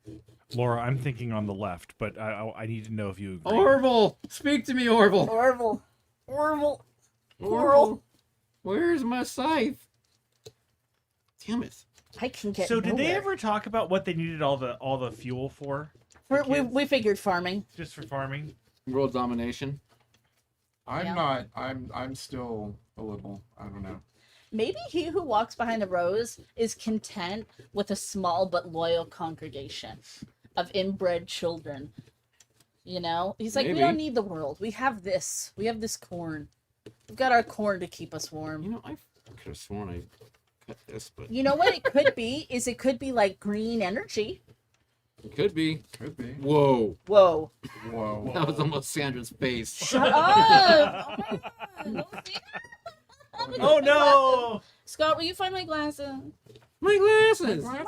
Laura, I'm thinking on the left, but I need to know if you agree. Orville, speak to me, Orville. Orville. Orville. Orville. Where's my scythe? Damn it. I can get. So did they nowhere. ever talk about what they needed all the fuel for? We figured farming. Just for farming? World domination. I'm Yeah. not. I'm still a little. I don't know. Maybe he who walks behind the rose is content with a small but loyal congregation of inbred children. You know, he's like, we Maybe. don't need the world. We have this. We have this corn. We've got our corn to keep us warm. You know, I could have sworn I cut this, but You know what it could be? Is it could be like green energy. it could be. Could be. Whoa. Whoa. Whoa. That was almost Sandra's face. Shut up! Oh my God. Oh no! Scott, will you find my glasses? My glasses. My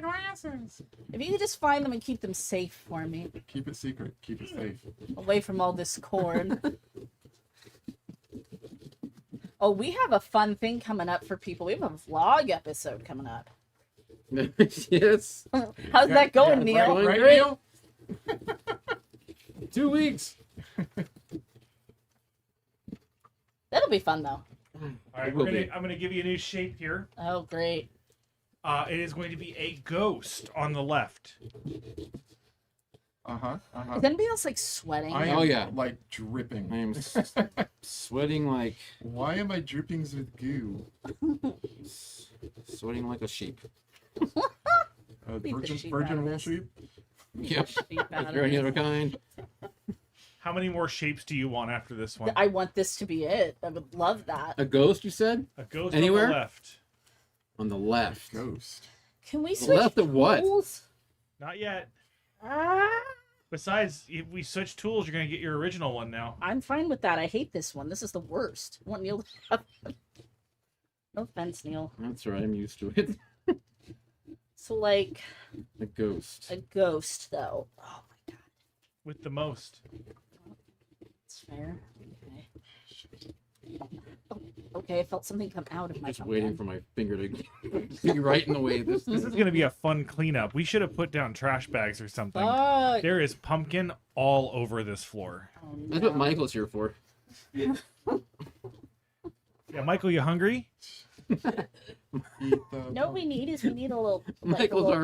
glasses. If you could just find them and keep them safe for me, Keep it secret. Keep it safe. away from all this corn. Oh, we have a fun thing coming up for people. We have a vlog episode coming up. Yes. How's that going, yeah, Neil? right, Great. Neil? 2 weeks. That'll be fun though. All right, It will be. I'm gonna give you a new shape here. Oh, great. It is going to be a ghost on the left. Is anybody else like sweating? I am, Oh, yeah. like dripping. I am sweating like Why am I dripping with goo? sweating like a sheep. Beat the Virgin, sheep out of virgin wool this. sheep? Yep. Sheep out Is of there any it. other kind? How many more shapes do you want after this one? I want this to be it. I would love that. A ghost, you said? A ghost Anywhere? on the left. On the left. Ghost. Can we The switch left of what? tools? Not yet. Ah, Besides, if we switch tools, you're gonna get your original one now. I'm fine with that. I hate this one. This is the worst. I want Neil to have... No offense, Neil. That's right, I'm used to it. So, like, A ghost. a ghost, though. Oh my god. With the most. It's fair. Okay. Oh, okay, I felt something come out of my Just pumpkin. waiting for my finger to be right in the way. This This is gonna be a fun cleanup. We should have put down trash bags or something. Fuck. There is pumpkin all over this floor. Oh, That's no. what Michael's here for. Yeah, Michael, you hungry? Eat the No, we need is we need a little. Like, Michael's a little...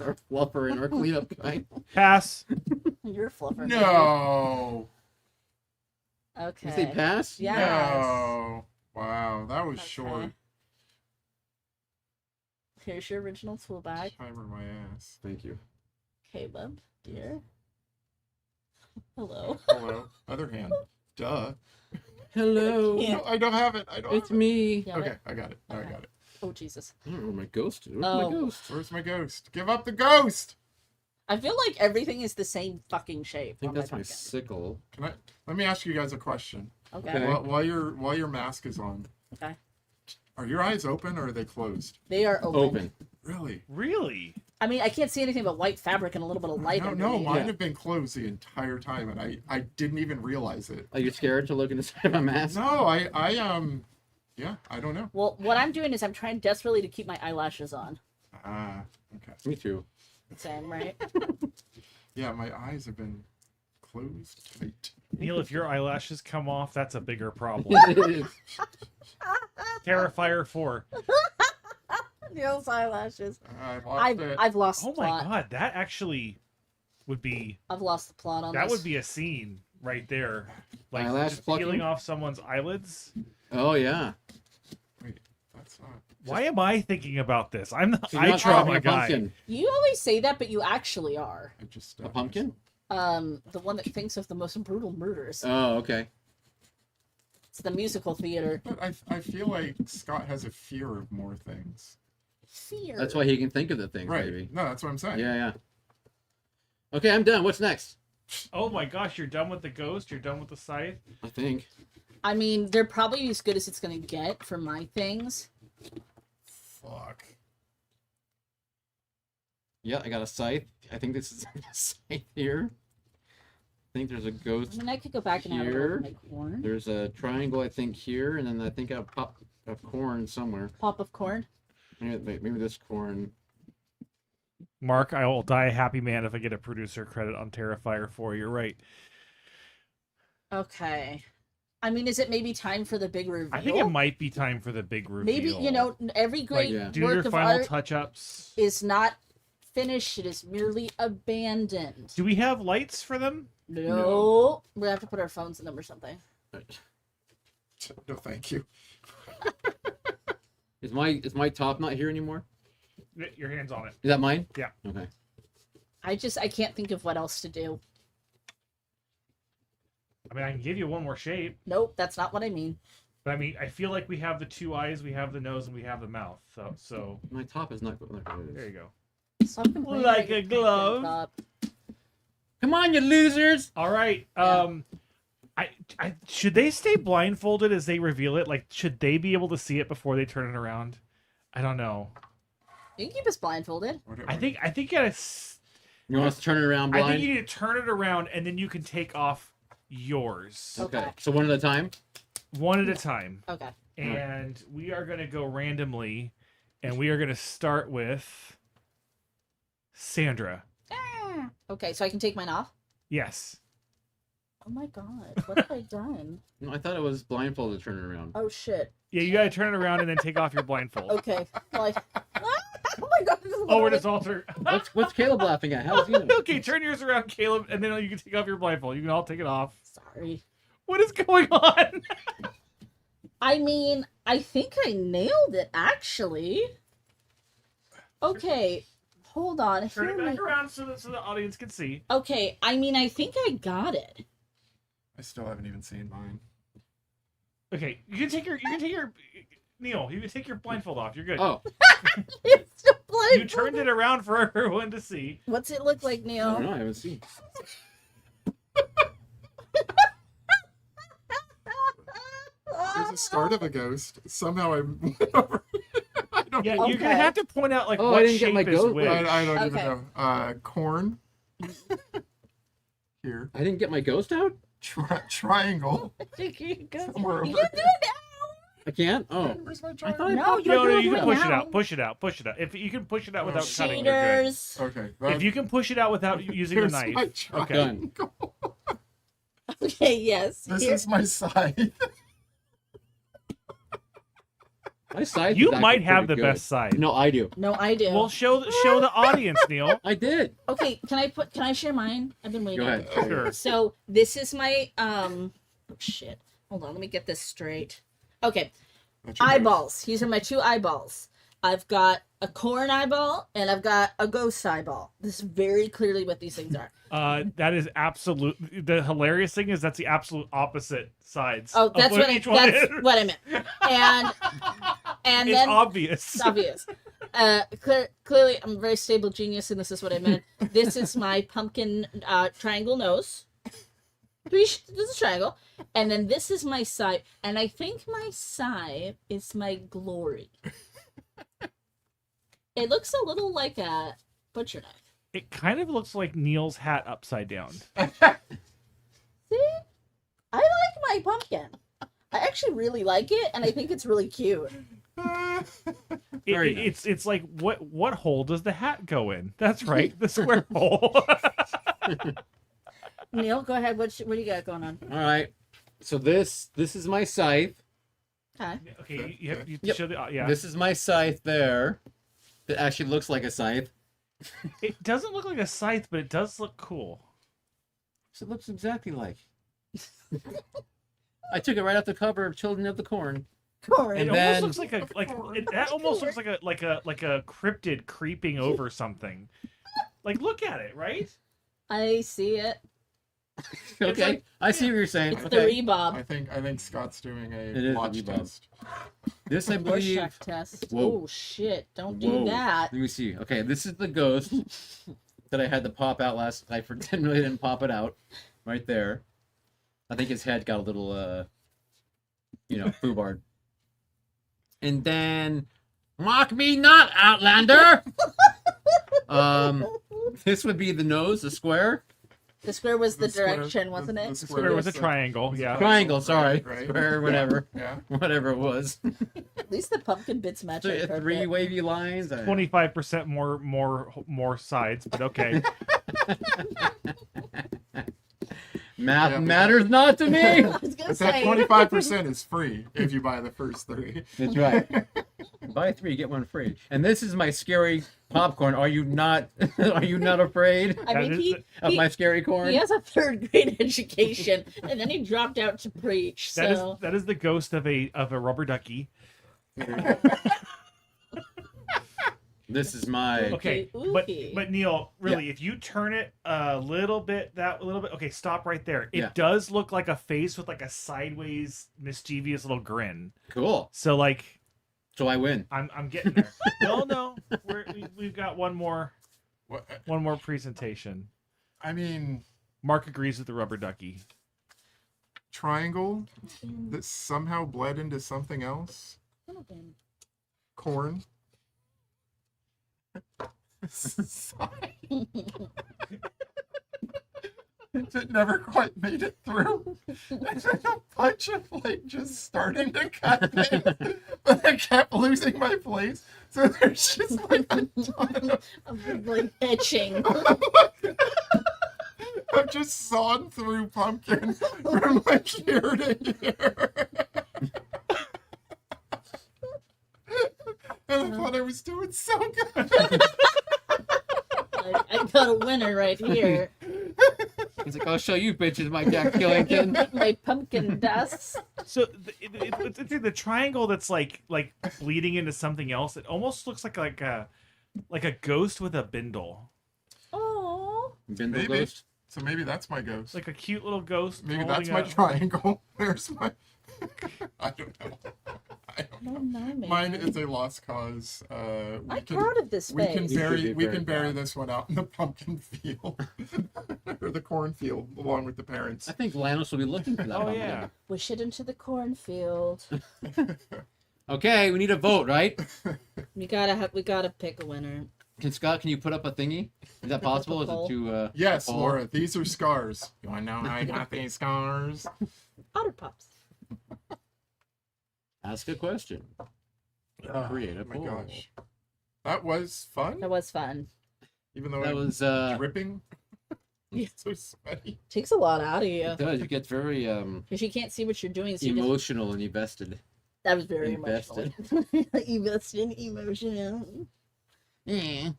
our fluffer and our cleanup guy. Pass. You're fluffer. No. Okay. You say pass? Yes. No. Wow, that was Okay. short. Here's your original tool bag, Timer my ass. Thank you. Caleb, dear. Hello. Hello. Other hand. Duh. Hello. Yeah. No, I don't have it. I don't It's have it. me. Yeah, Okay, I got it. Now I got it. Oh Jesus. I don't know where my ghost is. Where's Oh. my ghost? Where's my ghost? Give up the ghost! I feel like everything is the same fucking shape. I think on that's my pumpkin. sickle. Can I? Let me ask you guys a question. Okay. Okay. While your mask is on, Okay. are your eyes open or are they closed? They are open. Open. Really? Really? I mean, I can't see anything but white fabric and a little bit of light No, underneath. mine Yeah. have been closed the entire time, and I didn't even realize it. Are you scared to look inside my mask? No, yeah, I don't know. Well, what I'm doing is I'm trying desperately to keep my eyelashes on. Ah, okay. Me too. Same, right? Yeah, my eyes have been closed tight. Neil, if your eyelashes come off, that's a bigger problem. It is. Terrifier 4. Neil's eyelashes. I've lost it. I've lost Oh the my plot. god, that actually would be I've lost the plot on that this. would be a scene right there. Like Eyelash just plucking? peeling off someone's eyelids. Oh yeah. Wait, that's not. Why am I thinking about this? I'm the So you're eye not dropping trauma a guy. pumpkin. You always say that, but you actually are. I just A pumpkin? The one that thinks of the most brutal murders. Oh, okay. It's the musical theater. But I feel like Scott has a fear of more things. Fear. That's why he can think of the things, Right. maybe. No, that's what I'm saying. Yeah. Okay, I'm done. What's next? Oh my gosh, you're done with the ghost? You're done with the scythe? I think. I mean, they're probably as good as it's going to get for my things. Fuck. Yeah, I got a scythe. I think this is a scythe here. I think there's a I ghost. mean, I could go back and have a Here. look at my corn. There's a triangle, I think, here, and then I think a pop of corn somewhere. Pop of corn. Maybe this corn. Mark, I will die a happy man if I get a producer credit on Terrifier 4. You're right. Okay. I mean, is it maybe time for the big reveal? I think it might be time for the big reveal. Maybe, every great yeah. Do work your of final art touch-ups. is not finished. It is merely abandoned. Do we have lights for them? No. We have to put our phones in them or something. No, thank you. Is my top not here anymore? Your hand's on it. Is that mine? Yeah. Okay. I can't think of what else to do. I mean, I can give you one more shape. Nope, that's not what I mean. But I mean, I feel like we have the 2 eyes, we have the nose, and we have the mouth. So My top is not good. there you go. Stop complaining Like about a your glove. top. Come on, you losers! All right. Yeah. I should they stay blindfolded as they reveal it? Like, should they be able to see it before they turn it around? I don't know. You can keep us blindfolded. I think you gotta. You want us to turn it around I blind? think you need to turn it around, and then you can take off yours Okay. So one at a time? one at a time. Okay. And we are gonna go randomly, and we are gonna start with Sandra. Okay, so I can take mine off? Yes. Oh my god, what have I done? No, I thought it was blindfolded to turn it around. Oh shit. Yeah, you gotta turn it around and then take off your blindfold. Okay. Like, oh my god. This is Oh, we're literally- just alter. What's Caleb laughing at? How's he know? Okay, turn yours around, Caleb, and then you can take off your blindfold. You can all take it off. Sorry. What is going on? I mean, I think I nailed it, actually. Okay, hold on. Turn Hear it back me- around so the audience can see. Okay, I mean, I think I got it. I still haven't even seen mine. Okay, you can take your Neil. You can take your blindfold off. You're good. Oh, It's a You turned it around for everyone to see. What's it look like, I don't Neil? know. I haven't seen. There's a start of a ghost. Somehow I went over. I don't, Yeah, even- you're gonna Okay. have to point out like Oh, I what didn't get shape my is goat which. I don't even Okay. know. Corn. Here. I didn't get my ghost out? Triangle. Here you go. Somewhere You over can do it now. I can't? Oh. Where's my I triangle? thought I No, put you're No, doing you it can push it now. out. Push it out. Push it out. If you can push it out without Oh, cutting, you're good. Cheaters. Okay. If you can push it out without using the Here's knife. my Okay. triangle. Okay, yes. This Here- is my side. My side You is actually might have the pretty good. best side. No, I do. No, I do. Well, show the audience, Neil. I did. Okay, can I share mine? I've been waiting. Go ahead. Sure. So this is my oh shit. Hold on, let me get this straight. Okay, That's your eyeballs. These are my 2 eyeballs. I've got a corn eyeball and I've got a ghost eyeball. This is very clearly what these things are. That is absolute. The hilarious thing is that's the absolute opposite sides. Oh, of that's what each one is. what I meant. And It's then obvious. it's obvious. Clearly, I'm a very stable genius, and this is what I meant. This is my pumpkin triangle nose. This is a triangle, and then this is my side, and I think my side is my glory. It looks a little like a butcher knife. It kind of looks like Neil's hat upside down. See, I like my pumpkin. I actually really like it, and I think it's really cute. Very nice. It's like what hole does the hat go in? That's right, the square hole. Neil, go ahead. What do you got going on? All right. So this is my scythe. Okay. Okay, you Yep. show the yeah. This is my scythe there. That actually looks like a scythe. It doesn't look like a scythe, but it does look cool. So it looks exactly like. I took it right off the cover of Children of the Corn. Corn. It And almost then- looks that almost looks like a cryptid creeping over something. Like look at it, right? I see it. Okay, like- I see what you're saying. It's Okay. the rebob. I think Scott's doing It a is watch the rebob. test. This I believe. Rorschach test. Whoa. Oh shit! Don't Whoa. do that. Let me see. Okay, this is the ghost that I had to pop out last night for 10 million and pop it out right there. I think his head got a little, foobarred. And then, mock me not, Outlander. This would be the nose, the square. The square was the square- direction, wasn't the it? square There was a the- triangle, yeah. Triangle, sorry. Right. Square, whatever. Yeah. Whatever it was. At least the pumpkin bits match. our carpet. Three wavy lines. 25% more sides, but okay. Math Yeah, but- matters not to me. I was gonna But that say 25% is free if you buy the first 3. That's right. Buy 3, get 1 free. And this is my scary popcorn. Are you not? Are you not afraid I mean, That is of my scary corn? he has a 3rd grade education, and then he dropped out to preach. So That is the ghost of a rubber ducky. This is my. Okay, Okay. but Neil, really, if you turn it a little bit, okay, stop right there. It Yeah. does look like a face with like a sideways, mischievous little grin. Cool. So like, So I win. I'm getting there. no, we've got one more presentation. I mean, Mark agrees with the rubber ducky. triangle that somehow bled into something else. Corn. It never quite made it through. And then a bunch of like just starting to cut things, but I kept losing my place. So there's just like a ton I'm like etching. I've just sawn through pumpkin from like here to here. And I thought I was doing so good. I got a winner right here. He's like, I'll show you bitches my Jack Skellington. My pumpkin dust. So it's the triangle that's like bleeding into something else. It almost looks like a ghost with a bindle, Oh, Bindle Maybe. ghost. So maybe that's my ghost. like a cute little ghost. Maybe holding that's my a- triangle. There's my. I don't know. I don't no, know. no, man. Mine is a lost cause. I'm proud of this We can face. You should bury be we very can bury proud. this one out in the pumpkin field or the cornfield along with the parents. I think Lanos will be looking for that. Oh pumpkin. yeah. Wish it into the cornfield. Okay, we need a vote, right? We gotta pick a winner. Scott, can you put up a thingy? Is that possible? Is it too? Yes, Oh. Laura, these are scars. You want to know how I got these scars? Otter pops. Ask a question. Create a Oh my poll. gosh, that was fun. That was fun. Even though That I'm was dripping, Yeah. so sweaty. Takes a lot out of you It does. You get very because you can't see what you're doing. So you just, emotional and invested. that was very invested. emotional. Invested emotional. Yeah.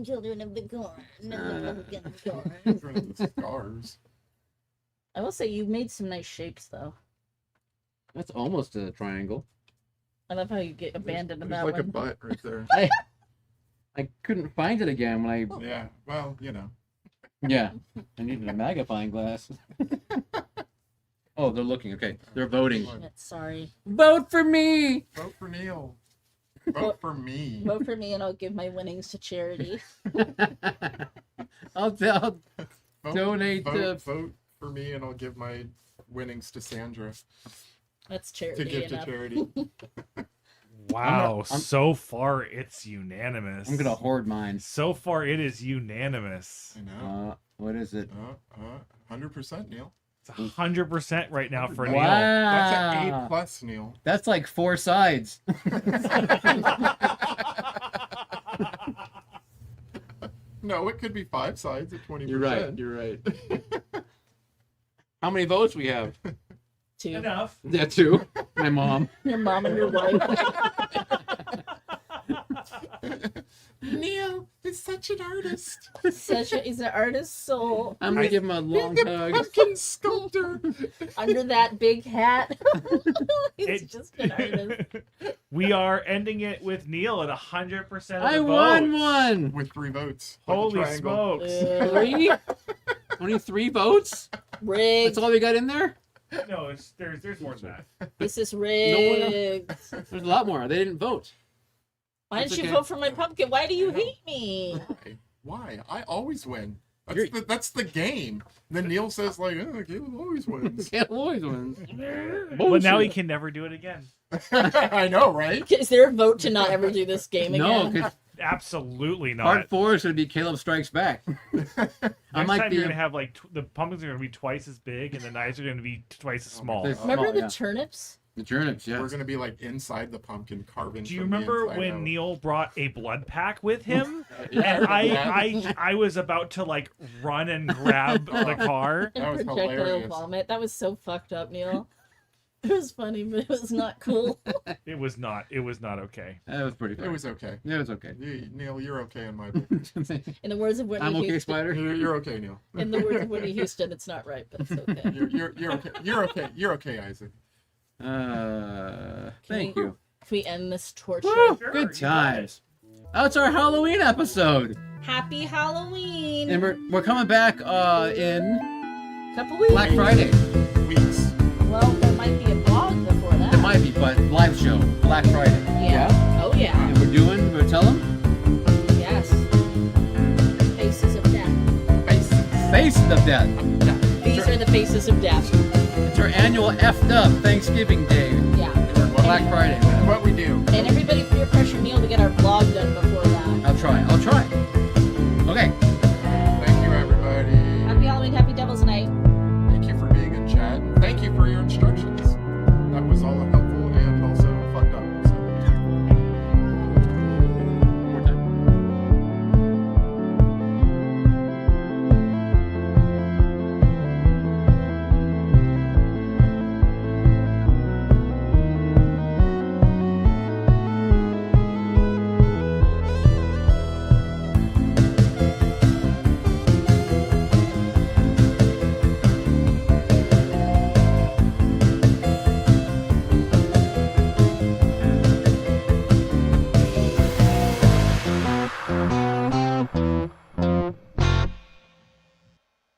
Children of the corn. The scars. I will say you made some nice shapes though. That's almost a triangle. I love how you get abandoned in There's that like a one. butt right there. I couldn't find it again when I. Yeah, well, you know. Yeah. I needed a magnifying glass. Oh, they're looking. Okay, they're voting. Shit, sorry. Vote for me. Vote for Neil. Vote for me. Vote for me and I'll give my winnings to charity. I'll Vote, donate vote for me, and I'll give my winnings to Sandra That's to charity give to enough. charity. Wow. I'm- So far, it's unanimous. I'm gonna hoard mine. So far, it is unanimous. I know. What is it? 100%, Neil. It's 100% right now for Neil. Wow. That's an A plus, Neil. That's like 4 sides. No, it could be 5 sides at 20%. You're right. You're right. How many votes we have? 2. Enough. Yeah, 2. My mom. Your mom and your wife. Neil is such an artist. He's an artist soul I'm gonna give him a long hug. Pumpkin sculptor. under that big hat. He's It- just an artist. We are ending it with Neil at 100% of the I votes. won one. With 3 votes. like a Holy triangle. smokes. 3. 23 votes? Rigged. That's all we got in there? No, there's more than that. This is rigged. There's a lot more. They didn't vote. Why That's didn't you okay. vote for my pumpkin? Why do you hate me? Why? I always win. You're- That's the game. And then Neil says like, oh, Caleb always wins. Can't always win. Well, now he can never do it again. I know, right? Is there a vote to not ever do this game No, again? because Absolutely not. part 4 is going to be Caleb Strikes Back. I Next might time be. you're gonna have like the pumpkins are gonna be twice as big, and the knives are gonna be twice as small. There's- Remember Oh, the yeah. turnips? The turnips, We're yes. gonna be like inside the pumpkin carving. Do you from the remember inside when out. Neil brought a blood pack with him? Yeah, And that. I was about to like run and grab the car. That was And projectile hilarious. vomit. That was so fucked up, Neil. It was funny, but it was not cool. It was not okay. That was pretty It funny. was okay. It was okay. Neil, you're okay in my book. In the words of Whitney I'm okay, Houston. Spider. You're okay, Neil. In the words of Whitney Houston, it's not right, but it's okay. You're okay. You're okay. You're okay, Isaac. Thank you. Can we end this torture? Woo, Sure, good you times. Oh, it's our Halloween episode. Happy Halloween! And we're coming back in Couple weeks. Black Friday. Weeks. Well, there might be a vlog before that. There might be, but live show, Black Friday. Yeah. Oh yeah. And we're tell them? Yes. Faces of death. Faces of Death. These are the faces of death. It's our annual F'd Up Thanksgiving Day. Yeah. Black Friday. What we do. And everybody peer pressure Neil to get our vlog